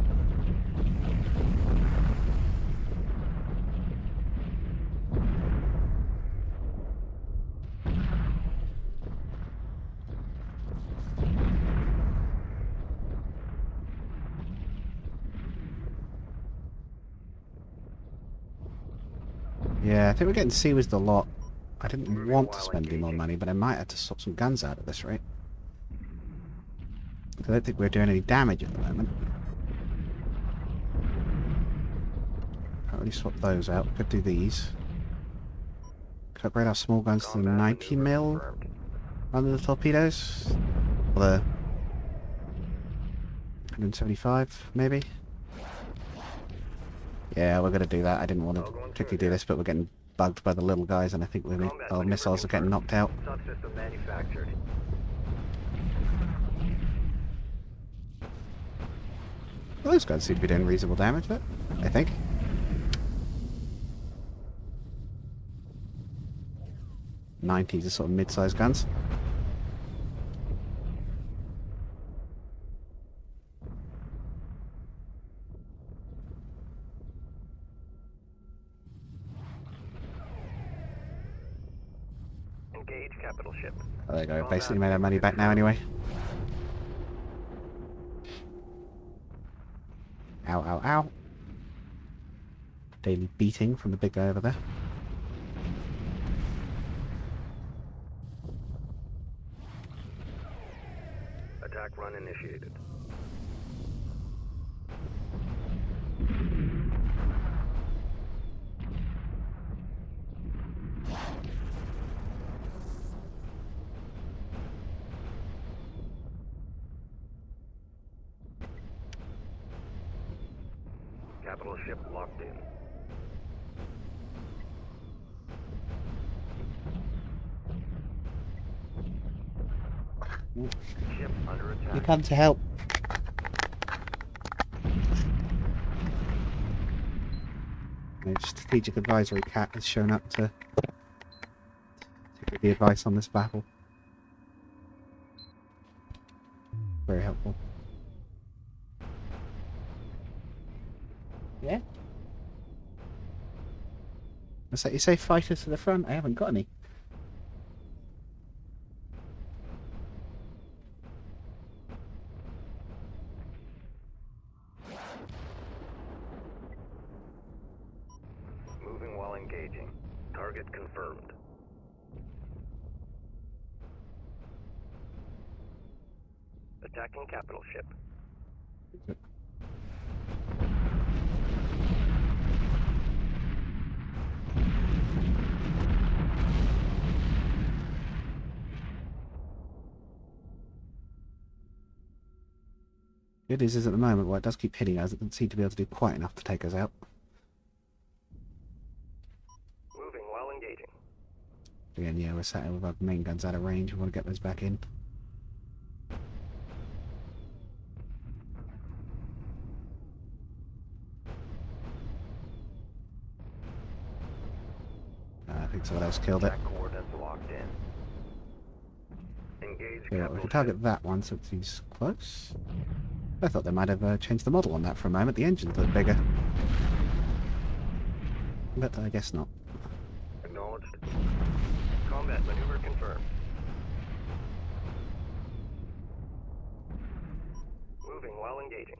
Yeah, I think we're getting seawized a lot. I didn't want to spend any more money, but I might have to swap some guns out at this rate. I don't think we're doing any damage at the moment. Can't really swap those out. Could do these. Could upgrade our small guns to the 90 mil under the torpedoes. Or the 175, maybe? Yeah, we're going to do that. I didn't want to particularly do this, but we're getting bugged by the little guys, and I think our missiles are getting knocked out. Subsystem manufactured. Well, those guns seem to be doing reasonable damage, but I think. '90s are sort of mid-sized guns. Engage capital ship. Oh, there you go. Basically made our money back now anyway. Ow, ow, ow. Daily beating from the big guy over there. Attack run initiated. Capital ship locked in. Ship under attack. You come to help. The strategic advisory cat has shown up to give the advice on this battle. Very helpful. Yeah? What's that? You say fighters to the front? I haven't got any. Moving while engaging. Target confirmed. Attacking capital ship. It is at the moment, well, it does keep hitting us. It doesn't seem to be able to do quite enough to take us out. Moving while engaging. Again, yeah, we're sat here with our main guns out of range. We want to get those back in. I think someone else killed it. Attack coordinates locked in. Engage Yeah, we capital can target ship. that one since he's close. I thought they might have changed the model on that for a moment. The engines look bigger. But I guess not. Acknowledged. Combat maneuver confirmed. Moving while engaging.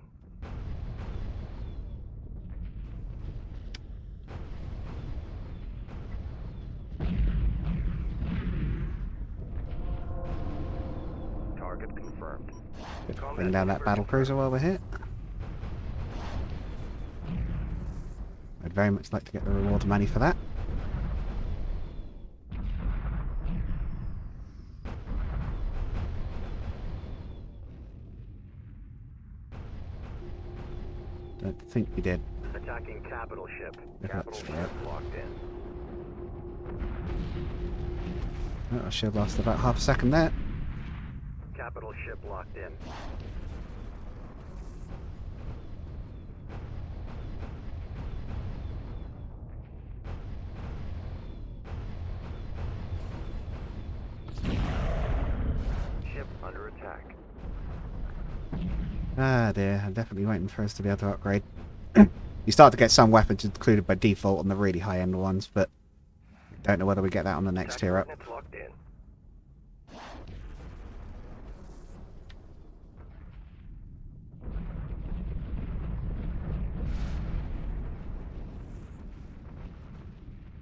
Target confirmed. Bring down that battle cruiser while we're here. I'd very much like to get the reward money for that. Don't think we did. Attacking capital ship. If Capital that's ship right. locked in. Oh, I should have lasted about half a second there. Capital ship locked in. Ship under attack. Ah dear, I'm definitely waiting for us to be able to upgrade. You start to get some weapons included by default on the really high-end ones, but don't know whether we get that on the next Attack tier up. coordinates locked in.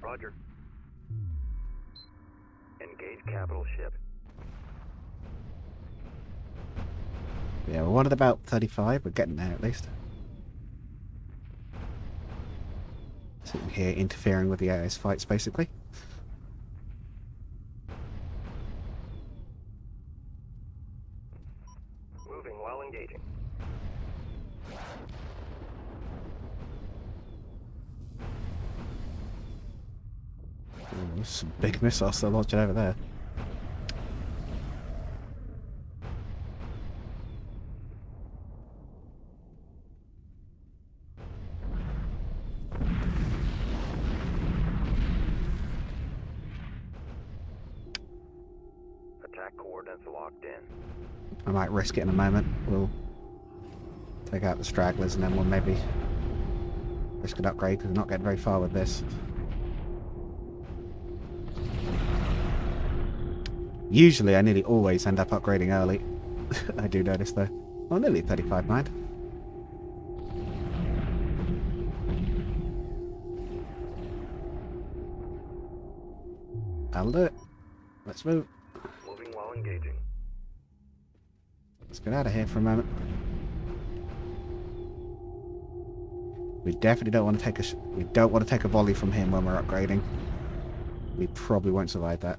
Roger. Engage capital ship. Yeah, we're one at about 35. We're getting there at least. Sitting here interfering with the AO's fights, basically. Moving while engaging. Ooh, there's some big missiles still launching over there. Attack coordinates locked in. I might risk it in a moment. We'll take out the stragglers and then we'll maybe risk an upgrade because we're not getting very far with this. Usually I nearly always end up upgrading early. I do notice though. Oh, nearly 35 mind. That'll do it. Let's move. Moving while engaging. Let's get out of here for a moment. We definitely don't want to take we don't want to take a volley from him when we're upgrading. We probably won't survive that.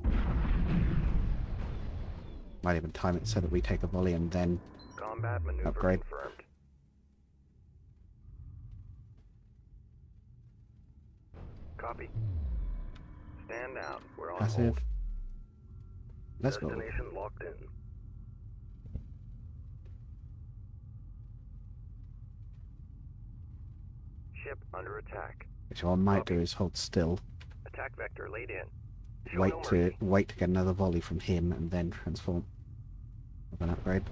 Might even time it so that we take a volley and then Combat maneuver upgrade. confirmed. Copy. Stand down. We're on Passive. hold. Let's go. Destination locked in. Ship under attack. Which what I might do is hold still. Attack vector laid in. Show no Wait to get another volley from him and then transform. With an upgrade.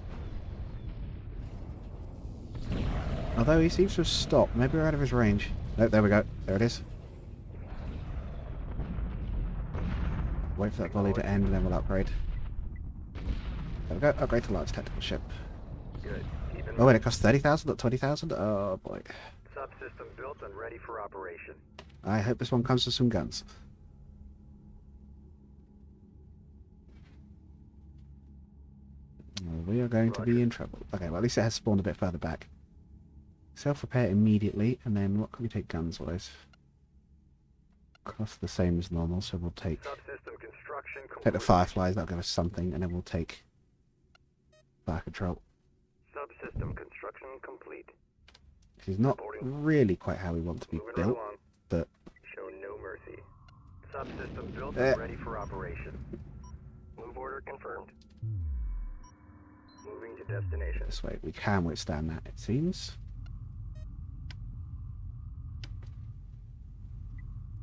Although he seems to have stopped. Maybe we're out of his range. No, there we go. There it is. Wait for that volley to end and then we'll upgrade. There we go. Upgrade to large tactical ship. Good. Oh, and it costs 30,000, not 20,000? Oh, boy. Subsystem built and ready for operation. I hope this one comes with some guns. Well, we are going to be in trouble. Okay, well at least it has spawned a bit further back. Self-repair immediately, and then what can we take guns-wise? Cost the same as normal, so we'll take... Subsystem construction complete. Take the Fireflies, that'll give us something, and then we'll take... Fire control. Subsystem construction complete. This is not really quite how we want to be Moving built, right along. but... Show no mercy. Subsystem built and ready for operation. Move order confirmed. Moving to destination. This way, we can withstand that, it seems.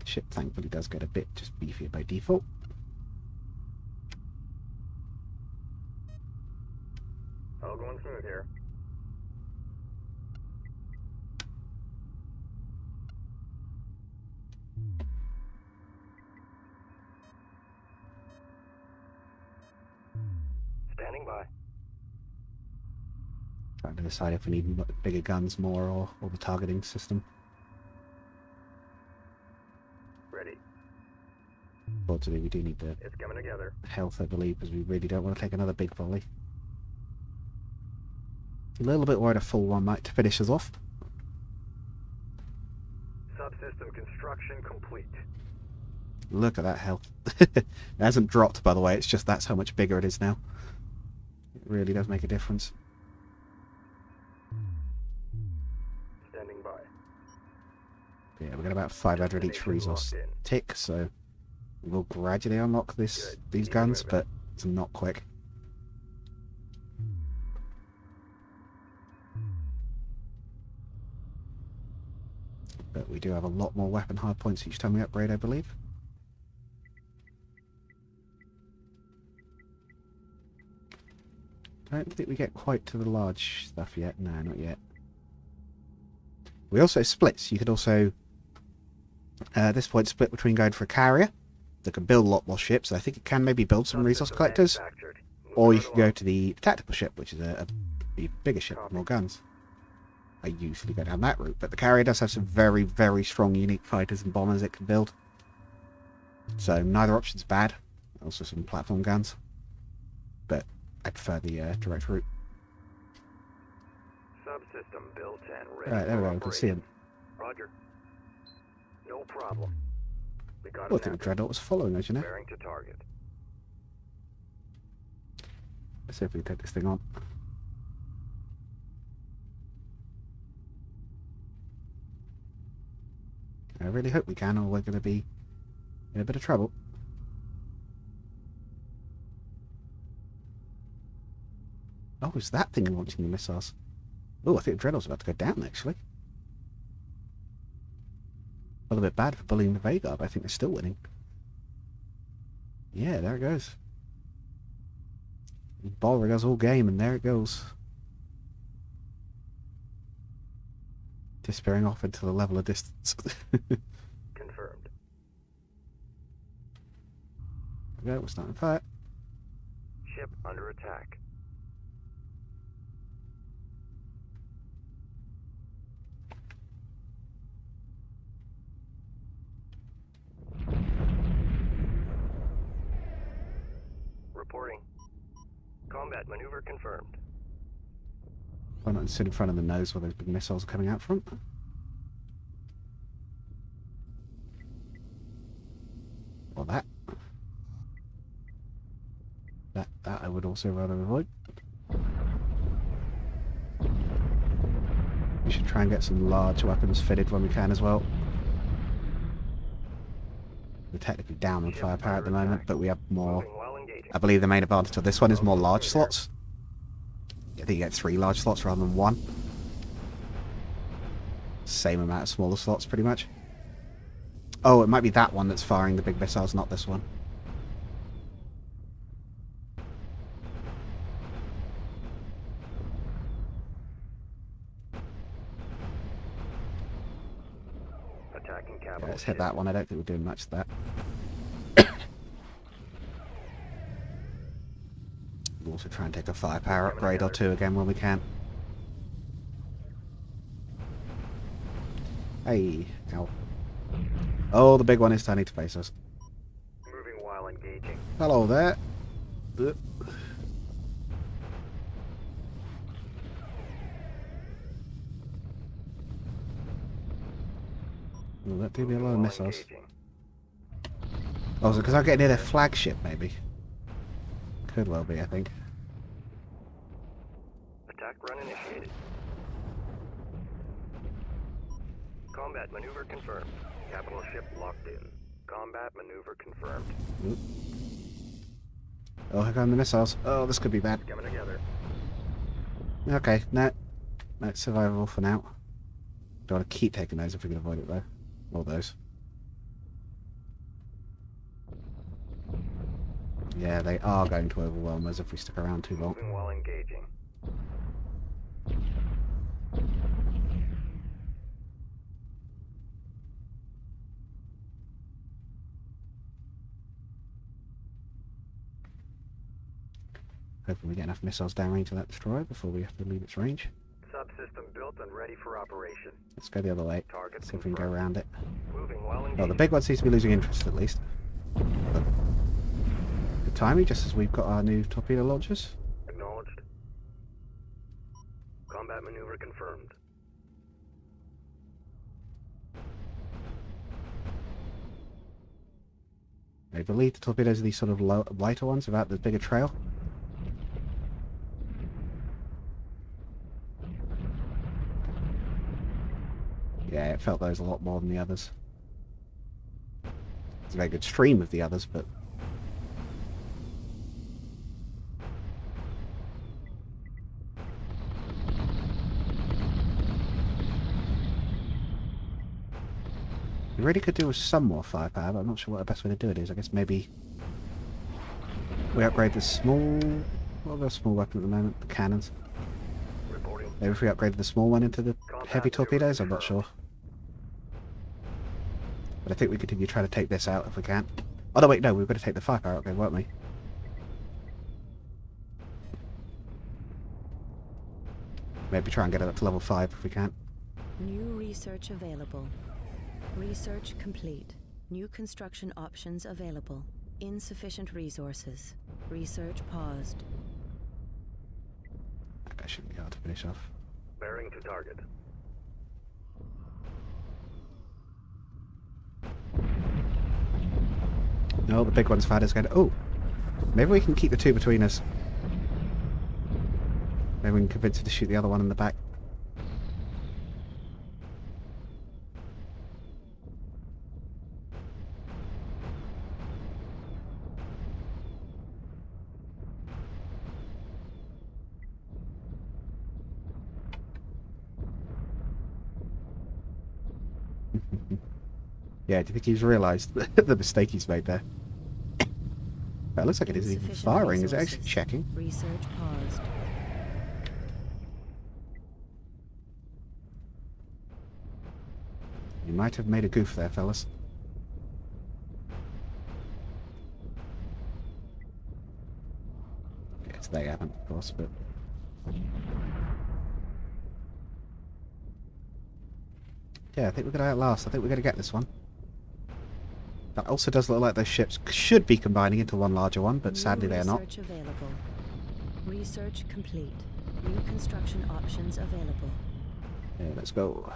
Ship thankfully does get a bit just beefier by default. All going smooth here. Standing by. Trying to decide if we need bigger guns more or the targeting system. Ready. Fortunately, we do need the It's coming together. health, I believe, because we really don't want to take another big volley. A little bit worried a full one might finish us off. Subsystem construction complete. Look at that health. It hasn't dropped, by the way, it's just that's how much bigger it is now. It really does make a difference. Standing by. Yeah, we've got about 500 each resource tick, so we'll gradually unlock these guns, but it's not quick. But we do have a lot more weapon hard points each time we upgrade, I believe. I don't think we get quite to the large stuff yet. No, not yet. We also splits. You could also, at this point, split between going for a carrier that can build a lot more ships. I think it can maybe build some resource collectors. Or you can go to the tactical ship, which is a bigger ship with more guns. I usually go down that route, but the carrier does have some very, very strong unique fighters and bombers it can build. So neither option's bad. Also some platform guns. But I prefer the direct route. Subsystem built and ready. Right, there we go, we can see him. Roger. No problem. We got Oh, I think the Dreadnought was following us, you know. bearing to target. Let's see if we can take this thing on. I really hope we can, or we're going to be in a bit of trouble. Oh, is that thing launching the missiles? Oh, I think the Dreadnought's about to go down, actually. A little bit bad for bullying the Vega, but I think they're still winning. Yeah, there it goes. Bothering us all game, and there it goes. Disappearing off into the level of distance. Confirmed. There we go, we're starting fire. Ship under attack. Reporting. Combat maneuver confirmed. Why not sit in front of the nose where those big missiles are coming out from? Or that. That I would also rather avoid. We should try and get some large weapons fitted when we can as well. We're technically down on firepower at the moment, but we have more. Moving while engaging. I believe the main advantage of this one is more large slots. I think you get 3 large slots rather than 1. Same amount of smaller slots, pretty much. Oh, it might be that one that's firing the big missiles, not this one. Attacking Yeah, capital. let's hit that one. I don't think we're doing much of that. We'll also try and take a firepower upgrade or 2 again when we can. Hey, ow. Oh, the big one is turning to face us. Moving while engaging. Hello there. Will that do me a lot of missiles? Engaging. Oh, is it because I'm getting near their flagship, maybe? Could well be, I think. Attack run initiated. Combat maneuver confirmed. Capital ship locked in. Combat maneuver confirmed. Oop. Oh, here come the missiles. Oh, this could be bad. Coming together. Okay, no. No, it's survivable for now. Don't want to keep taking those if we can avoid it, though. All those. Yeah, they are going to overwhelm us if we stick around too long. Moving while engaging. Hoping we get enough missiles downrange to that destroyer before we have to leave its range. Subsystem built and ready for operation. Let's go the other way. Target See if we can go confirmed. around it. Moving while Oh, engaging. the big one seems to be losing interest at least. But good timing, just as we've got our new torpedo launchers. Acknowledged. Combat maneuver confirmed. I believe the torpedoes are these sort of lighter ones without the bigger trail. Yeah, it felt those a lot more than the others. It's a very good stream of the others, but... We really could do with some more firepower, but I'm not sure what the best way to do it is. I guess maybe we upgrade the small... What are the small weapon at the moment? The cannons. Reporting. Maybe if we upgraded the small one into the heavy torpedoes, I'm not sure. But I think we continue trying to take this out if we can. Oh no, wait, no, we've got to take the firepower upgrade, won't we? Maybe try and get it up to level 5 if we can. New research available. Research complete. New construction options available. Insufficient resources. Research paused. That guy shouldn't be hard to finish off. Bearing to target. No, the big one's fired us again. Oh! Maybe we can keep the 2 between us. Maybe we can convince her to shoot the other one in the back. Yeah, do you think he's realised the mistake he's made there? That looks like it isn't even Insufficient firing. Is it actually resources. checking? Research paused. You might have made a goof there, fellas. Yes, they haven't, of course, but... Yeah, I think we're going to outlast. I think we're going to get this one. That also does look like those ships should be combining into one larger one, but sadly they are not. Research available. Research complete. New construction options available. Yeah, let's go.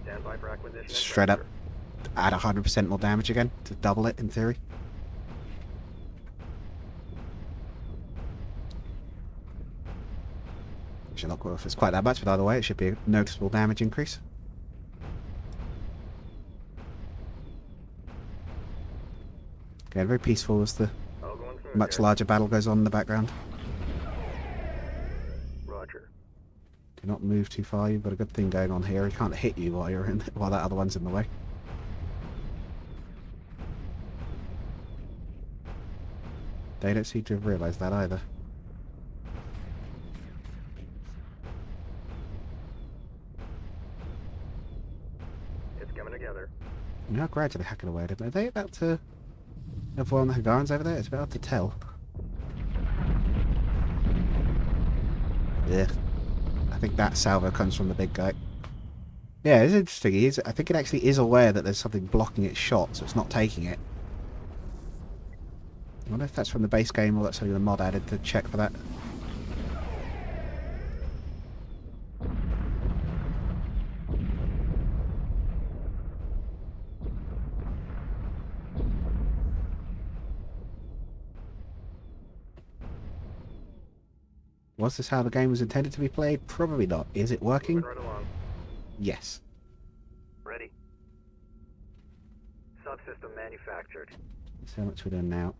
Stand by for acquisition. and Straight up. transfer. Add 100% more damage again, to double it in theory. Actually not quite if it's quite that much, but either way it should be a noticeable damage increase. Okay, very peaceful as the All going smooth much here. larger battle goes on in the background. Roger. Do not move too far. You've got a good thing going on here. He can't hit you while you're in, while that other one's in the way. They don't seem to have realised that either. It's coming together. They are gradually hacking away. Are they about to have one of the Hagarans over there? It's about to tell. Yeah. I think that salvo comes from the big guy. Yeah, it's interesting. I think it actually is aware that there's something blocking its shot, so it's not taking it. I wonder if that's from the base game or that's something the mod added to check for that. Was this how the game was intended to be played? Probably not. Is it working? Moving right along. Yes. Ready. Subsystem manufactured. So how much we're doing now.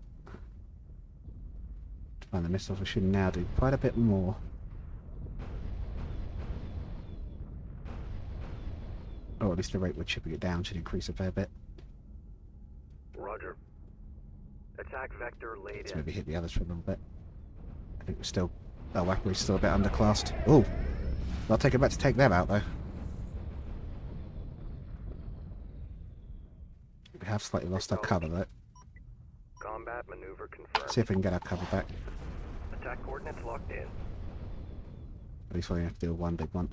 To find the missiles, we should now do quite a bit more. Or at least the rate we're chipping it down should increase a fair bit. Roger. Attack vector laid Let's in. maybe hit the others for a little bit. I think we're still... Oh, we're still a bit underclassed. Oh! I'll take it back to take them out, though. We have slightly lost our cover, though. Combat maneuver confirmed. See if we can get our cover back. Attack coordinates locked in. At least we only have to do one big one.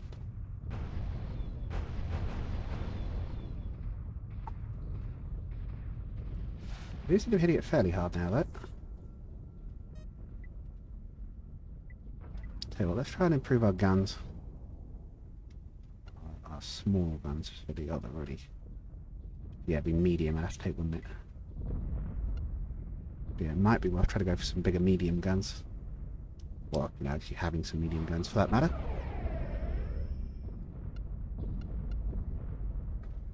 We seem to be hitting it fairly hard now, though. Tell you what, let's try and improve our guns. Our small guns for the other, really. Yeah, it'd be medium, I'd have to take, wouldn't it? Yeah, it might be worth trying to go for some bigger medium guns. Well, you know, actually having some medium guns for that matter.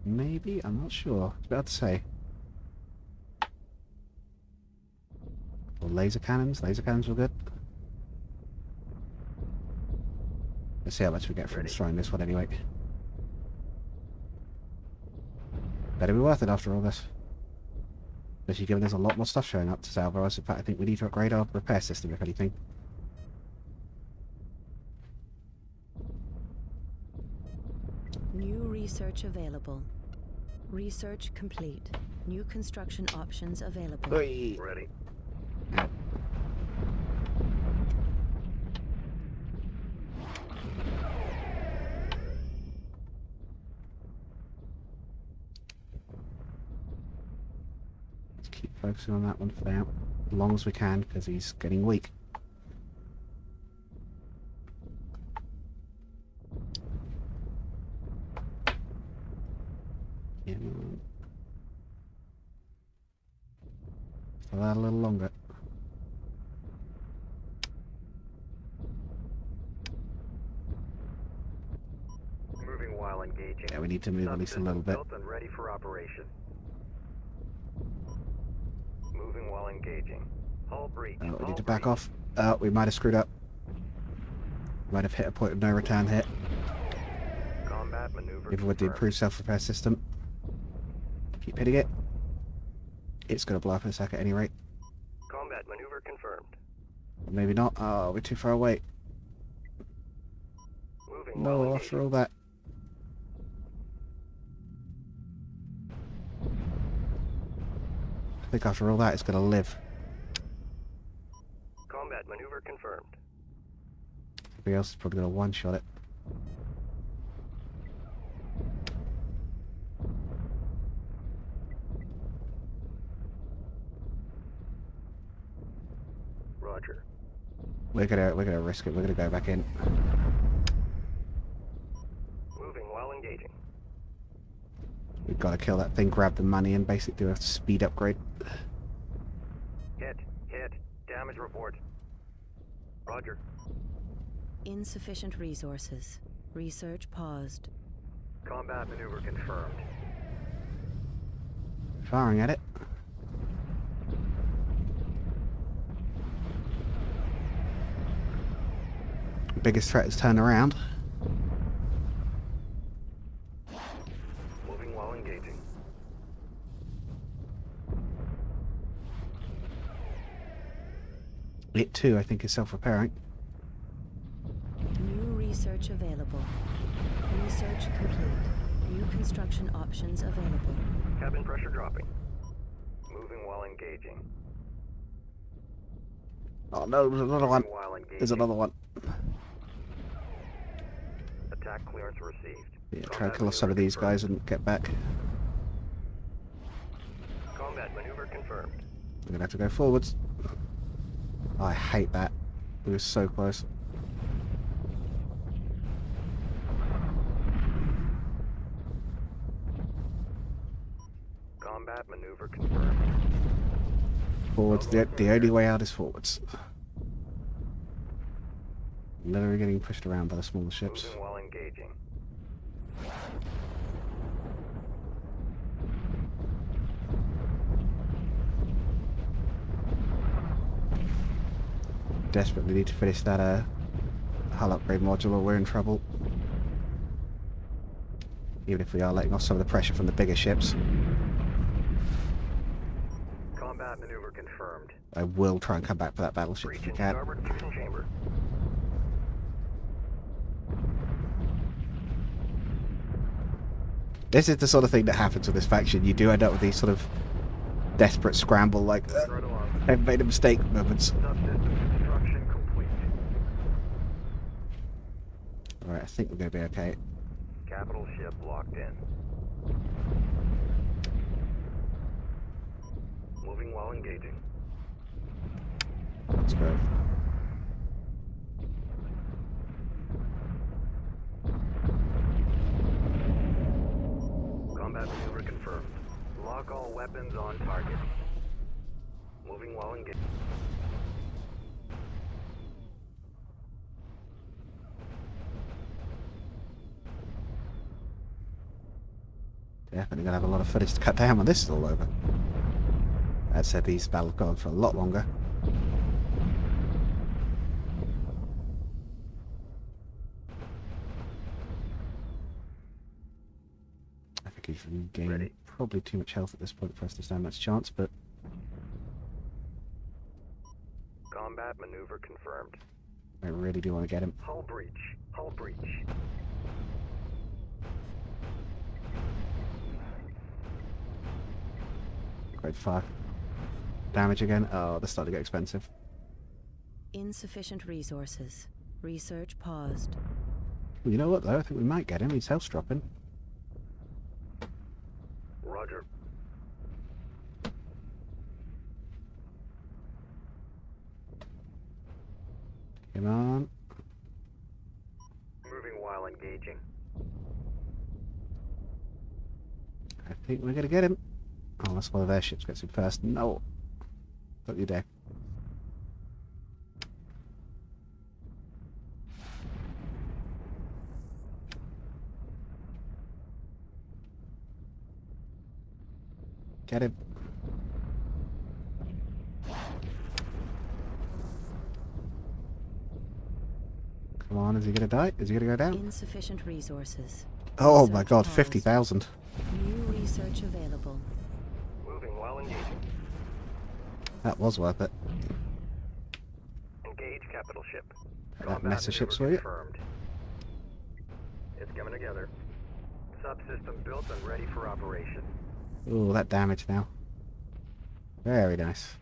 Maybe? I'm not sure. It's better to say. Or laser cannons? Laser cannons were good. Let's see how much we get from destroying this one anyway. Better be worth it after all this. Especially given there's a lot more stuff showing up to salvage. In fact, I think we need to upgrade our repair system, if anything. New research available. Research complete. New construction options available. Oi. Ready. Let's keep focusing on that one for now. As long as we can, because he's getting weak. Yeah. Still that a little longer. Moving while engaging. Yeah, we need to move at least a little Subsystem bit. built and ready for operation. Moving while engaging. Hull breach. We Hull need to back breach. off. We might have screwed up. Might have hit a point of no return here. Combat maneuver Even with the confirmed. improved self-repair system. Keep hitting it. It's going to blow up in a sec at any rate. Combat maneuver confirmed. Or maybe not. Oh, we're too far away. Moving while No, engaging. after all that. I think after all that, it's going to live. Combat maneuver confirmed. Everybody else is probably going to one-shot it. Roger. We're gonna risk it. We're gonna go back in. Moving while engaging. We've got to kill that thing, grab the money, and basically do a speed upgrade. Hit. Damage report. Roger. Insufficient resources. Research paused. Combat maneuver confirmed. Firing at it. biggest threat is turned around. Moving while engaging. It too, I think, is self-repairing. New research available. Research complete. New construction options available. Cabin pressure dropping. Moving while engaging. Oh no, there's another one. Moving while engaging. There's another one. Attack clearance received. Yeah, try to kill off some of these guys and get back. Combat maneuver confirmed. We're gonna have to go forwards. Oh, I hate that. We were so close. Combat maneuver confirmed. Forwards. The only way out is forwards. Literally getting pushed around by the smaller ships. Moving while engaging. Desperately need to finish that hull upgrade module or we're in trouble. Even if we are letting off some of the pressure from the bigger ships. Combat maneuver confirmed. I will try and come back for that battleship Breach if we in can. starboard fusion chamber. This is the sort of thing that happens with this faction. You do end up with these sort of desperate scramble, like, Right along. I've made a mistake moments. Subsystem construction complete. Alright, I think we're going to be okay. Capital ship locked in. Moving while engaging. Let's go. Combat maneuver confirmed. Lock all weapons on target. Moving while engaging. Definitely going to have a lot of footage to cut down when this is all over. That said, these battles go on for a lot longer. I think he's gained probably too much health at this point for us to stand much chance, but Combat maneuver confirmed. I really do want to get him. Hull breach. Hull breach. Great fire. Damage again. Oh, they're starting to get expensive. Insufficient resources. Research paused. Well, you know what though? I think we might get him. He's health dropping. Roger. Come on. Moving while engaging. I think we're going to get him. Oh, that's one of their ships gets him first. No. Don't you dare. Get him. Come on, is he going to die? Is he going to go down? Insufficient resources. Oh my Research god, paused. 50,000. New research available. Moving while engaging. That was worth it. Engage capital ship. That mess of ships for maneuver you. confirmed. It's coming together. Subsystem built and ready for operation. Ooh, that damage now. Very nice.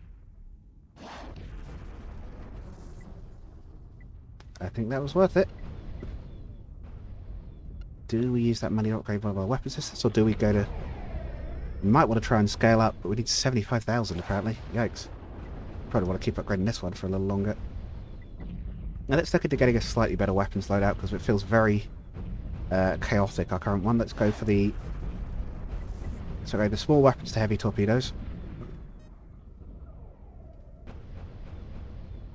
I think that was worth it. Do we use that money to upgrade one of our weapon systems, or do we go to... We might want to try and scale up, but we need 75,000 apparently. Yikes. Probably want to keep upgrading this one for a little longer. Now let's look into getting a slightly better weapons loadout, because it feels very chaotic, our current one. Let's go for the... So go the small weapons to heavy torpedoes.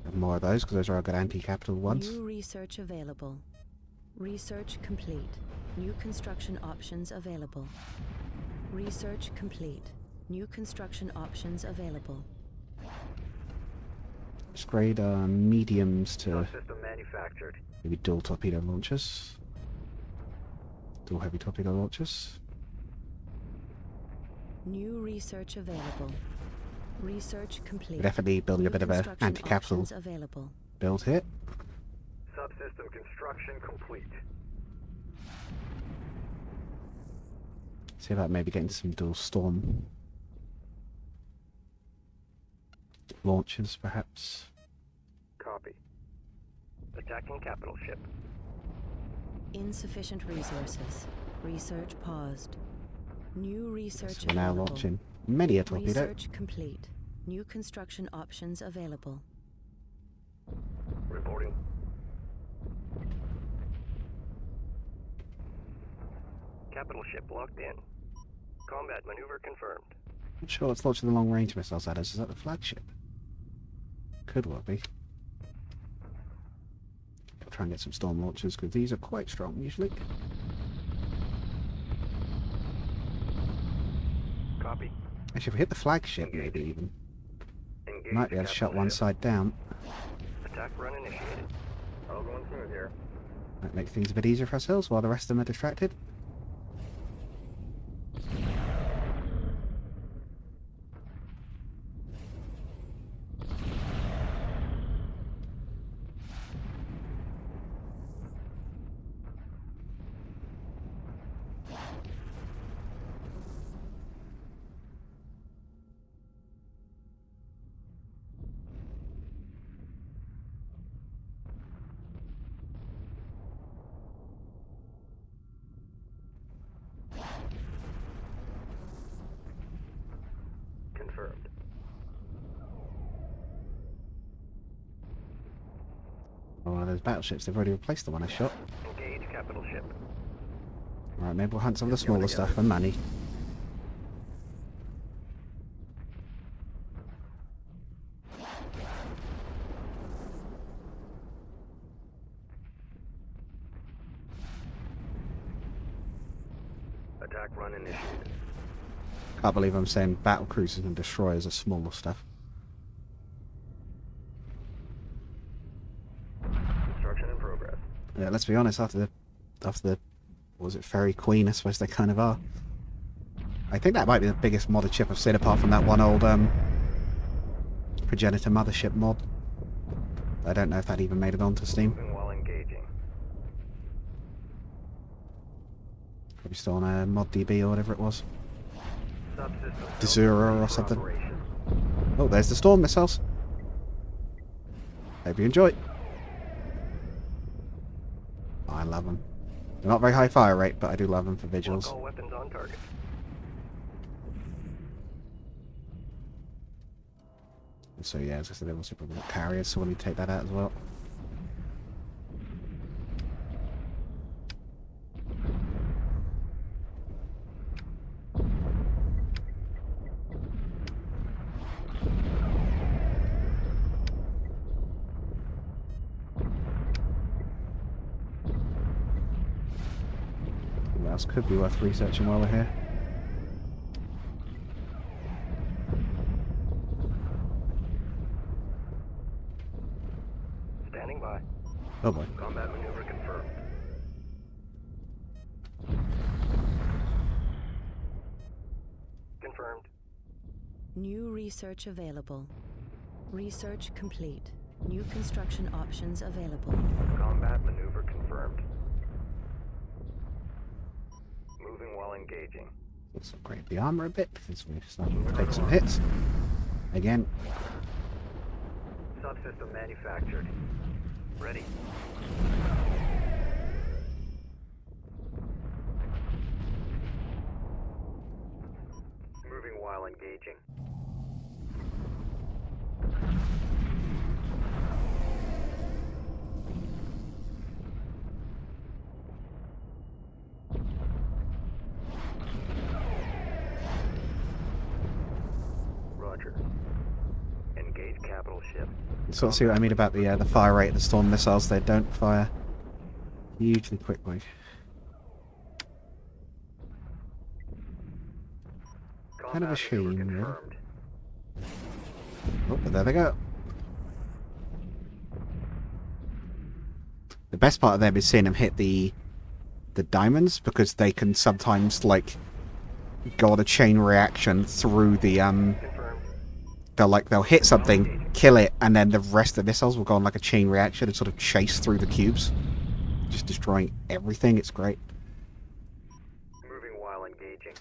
And more of those, because those are our good anti-capital ones. New research available. Research complete. New construction options available. Research complete. New construction options available. Let's grade mediums to Subsystem manufactured. maybe dual torpedo launchers. Dual heavy torpedo launchers. New research available. Research complete. We're definitely building a New bit of an construction anti-capital options available. build here. Subsystem construction complete. See about maybe getting some dual storm launchers, perhaps. Copy. Attacking capital ship. Insufficient resources. Research paused. New research So we're now available. launching many a torpedo. Research complete. New construction options available. Reporting. Capital ship locked in. Combat maneuver confirmed. Not sure what's launching the long range missiles at us. Is that the flagship? Could well be. I'll try and get some storm launchers because these are quite strong usually. Copy. Actually, if we hit the flagship, maybe even. Engage Might be able to shut capital one ship. side down. Attack run initiated. All going smooth here. Might make things a bit easier for ourselves while the rest of them are distracted. Confirmed. Oh, those battleships, they've already replaced the one I shot. Engage capital ship. Alright, maybe we'll hunt some of the smaller stuff for money. Attack run initiated. Can't believe I'm saying battle cruisers and destroyers are smaller stuff. Construction in progress. Yeah, let's be honest, after the what was it, Fairy Queen, I suppose they kind of are. I think that might be the biggest modded ship I've seen apart from that one old Progenitor Mothership mod. I don't know if that even made it onto Steam. Moving while engaging. Probably still on ModDB or whatever it was. Subsystem. Desura or for something. operation. Oh, there's the storm missiles. Hope you enjoy. Oh, I love them. They're not very high fire rate, but I do love them for Lock visuals. all weapons on target. So yeah, as I said, they've also probably got carriers, so we'll need to take that out as well. What else could be worth researching while we're here? Standing by. Oh boy. Combat maneuver confirmed. Confirmed. New research available. Research complete. New construction options available. Combat maneuver confirmed. Moving while engaging. Let's upgrade the armor a bit, because we're starting to take some hits. Again, Subsystem manufactured. Ready. Moving while engaging. Roger. Engage capital ship. sort of see what I mean about the fire rate of the storm missiles. They don't fire hugely quickly. Kind of a Combat maneuver shame, really. confirmed. Oh, but there they go. best part of them is seeing them hit the diamonds, because they can sometimes like go on a chain reaction through the they'll hit something, kill it, and then the rest of the missiles will go on like a chain reaction and sort of chase through the cubes, just destroying everything. It's great. Moving while engaging.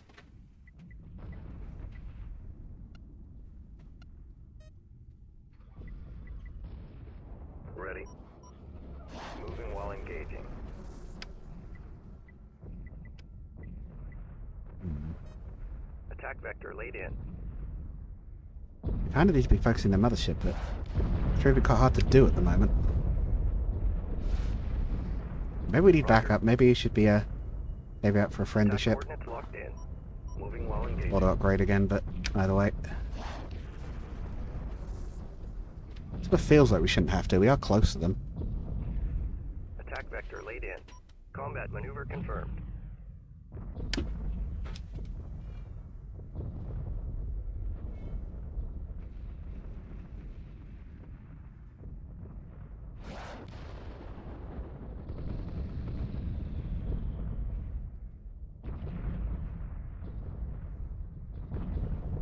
Ready. Moving while engaging. Attack vector laid in. Kind of need to be focusing the mothership, but it's really quite hard to do at the moment. Maybe we need backup. Maybe it should be maybe out for a friendly ship. Coordinates locked in. Moving while engaging. Auto upgrade again, but either way. It sort of feels like we shouldn't have to. We are close to them. Attack vector laid in. Combat maneuver confirmed.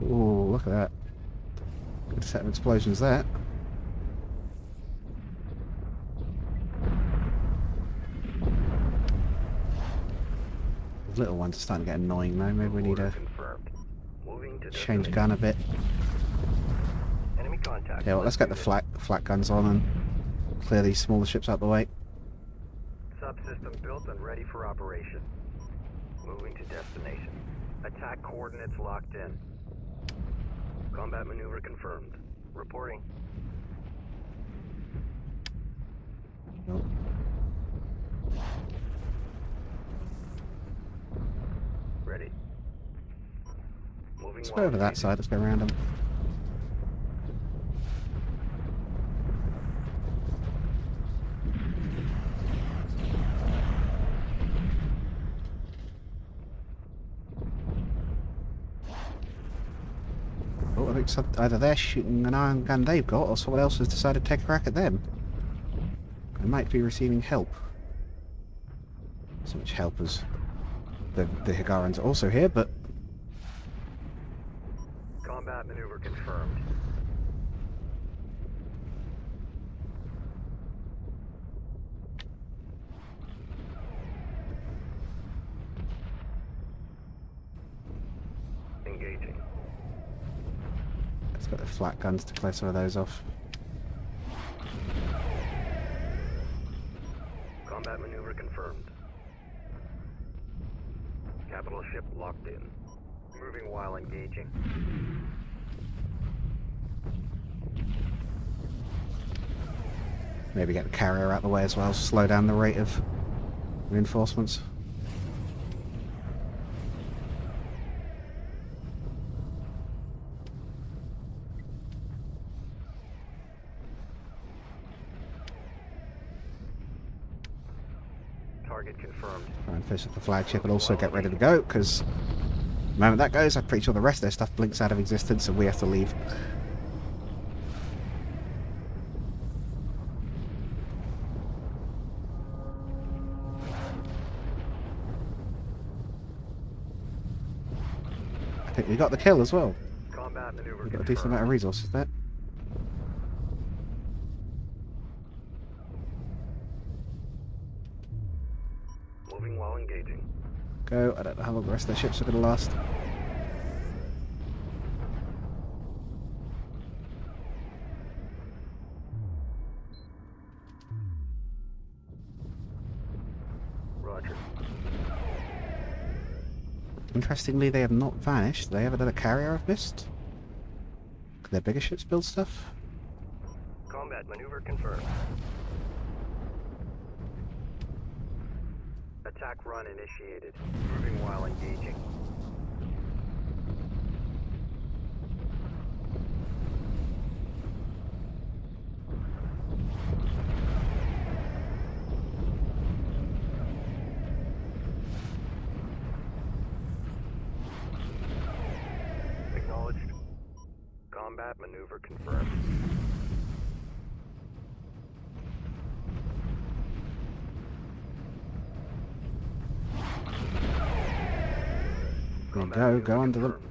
Ooh, look at that. Good set of explosions there. The little ones are starting to get annoying though. Maybe we need to change gun a bit. Enemy contact. Yeah, well, let's get the flat guns on and clear these smaller ships out the way. Subsystem built and ready for operation. Moving to destination. Attack coordinates locked in. Combat maneuver confirmed. Reporting. Nope. Ready. Moving. Let's go over that side. Let's go around them. Oh, I think either they're shooting an iron gun they've got, or someone else has decided to take a crack at them. They might be receiving help. So much help as the Higarans are also here, but Combat maneuver confirmed. Engaging. let's get the flat guns to clear some of those off. Combat maneuver confirmed. Capital ship locked in. Moving while engaging. Maybe get the carrier out of the way as well, slow down the rate of reinforcements. Target confirmed. Try and finish up the flagship and also get ready to go, because the moment that goes, I'm pretty sure the rest of their stuff blinks out of existence and we have to leave. I think we got the kill as well. Combat maneuver We've got a decent amount of resources there. Moving while engaging. Go. I don't know how long the rest of their ships are going to last. Roger. Interestingly, they have not vanished. They have another carrier I've missed. Could their bigger ships build stuff? Combat maneuver confirmed. Attack run initiated. Moving while engaging. Acknowledged. Combat maneuver confirmed. There you go, go under them.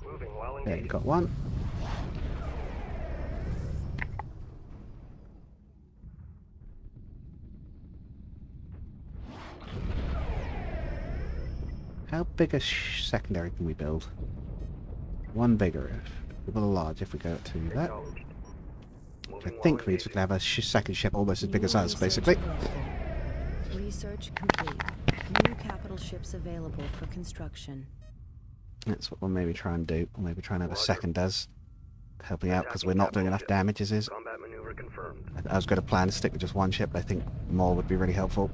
Moving while There, you engaged. got one. How big a secondary can we build? One bigger, if a large if we go to that. Acknowledged. I Moving think while means we can have a second ship almost as big as New us, research basically. available. Research complete. New capital ships available for construction. That's what we'll maybe try and do. We'll maybe try and have a second as helping out because Attacking we're not doing capital enough ship. damage as is. Combat maneuver confirmed. I was going to plan to stick with just one ship, but I think more would be really helpful.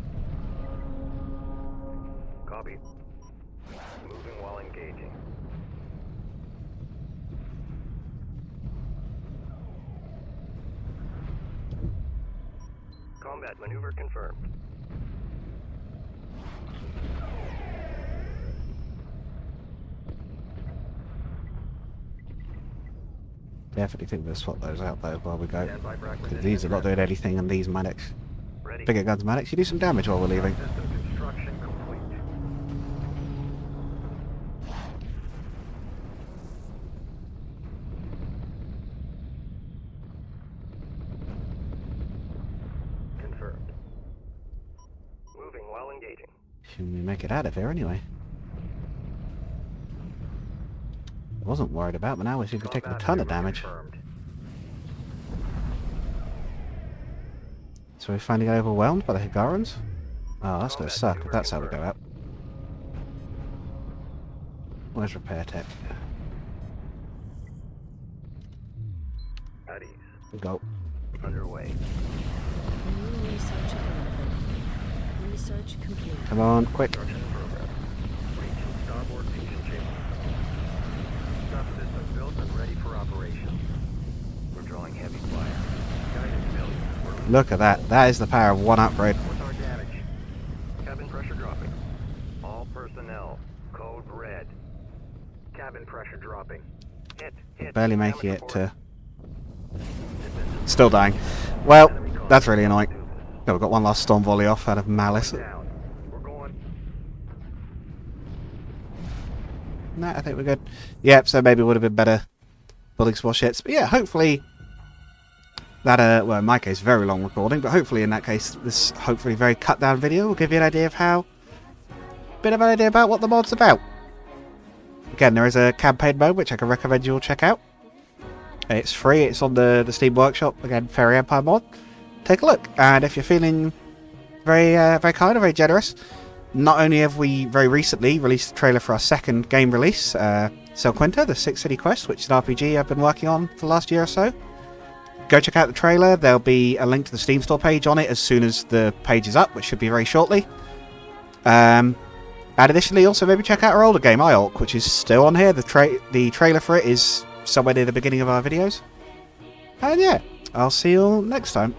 Copy. Moving while engaging. Combat maneuver confirmed. Definitely think we'll swap those out though while we go. Standby for 'Cause acquisition these are not and doing anything, and these medics, ready. bigger guns medics, you do some damage while we're leaving. System construction complete. Confirmed. Moving while engaging. Should we make it out of here anyway? I wasn't worried about, but now we seem to be taking a Combat ton of maneuver damage. confirmed. So we finally get overwhelmed by the Higarans? Oh, that's going to suck if that's how we go out. Where's repair tech? At ease. Go. Underway. New research available. Research complete. Come on, quick. Construction progress. Reaching starboard fusion chamber. Subsystem built and ready for operation. We're drawing heavy fire. Guided failure. We're Look at that. That is the power of one upgrade. What's our damage? Cabin pressure dropping. All personnel. Code red. Cabin pressure dropping. Hit. Barely Damage making it report. to... Still dying. Well, that's really annoying. Oh, we've got one last storm volley off out of malice. Down. We're going. No, I think we're good. Yep, so maybe it would have been better building some more ships. But yeah, hopefully that, well, in my case, very long recording, but hopefully in that case, this hopefully very cut down video will give you an idea of how... bit of an idea about what the mod's about. Again, there is a campaign mode, which I can recommend you all check out. It's free, it's on the Steam Workshop, again, Fairy Empire mod. Take a look, and if you're feeling very kind and very generous, not only have we very recently released the trailer for our second game release, Sel Quinta, the 6 City Quest, which is an RPG I've been working on for the last year or so. Go check out the trailer, there'll be a link to the Steam Store page on it as soon as the page is up, which should be very shortly. And additionally, also maybe check out our older game, IORC, which is still on here. The trailer for it is somewhere near the beginning of our videos. And yeah, I'll see you all next time.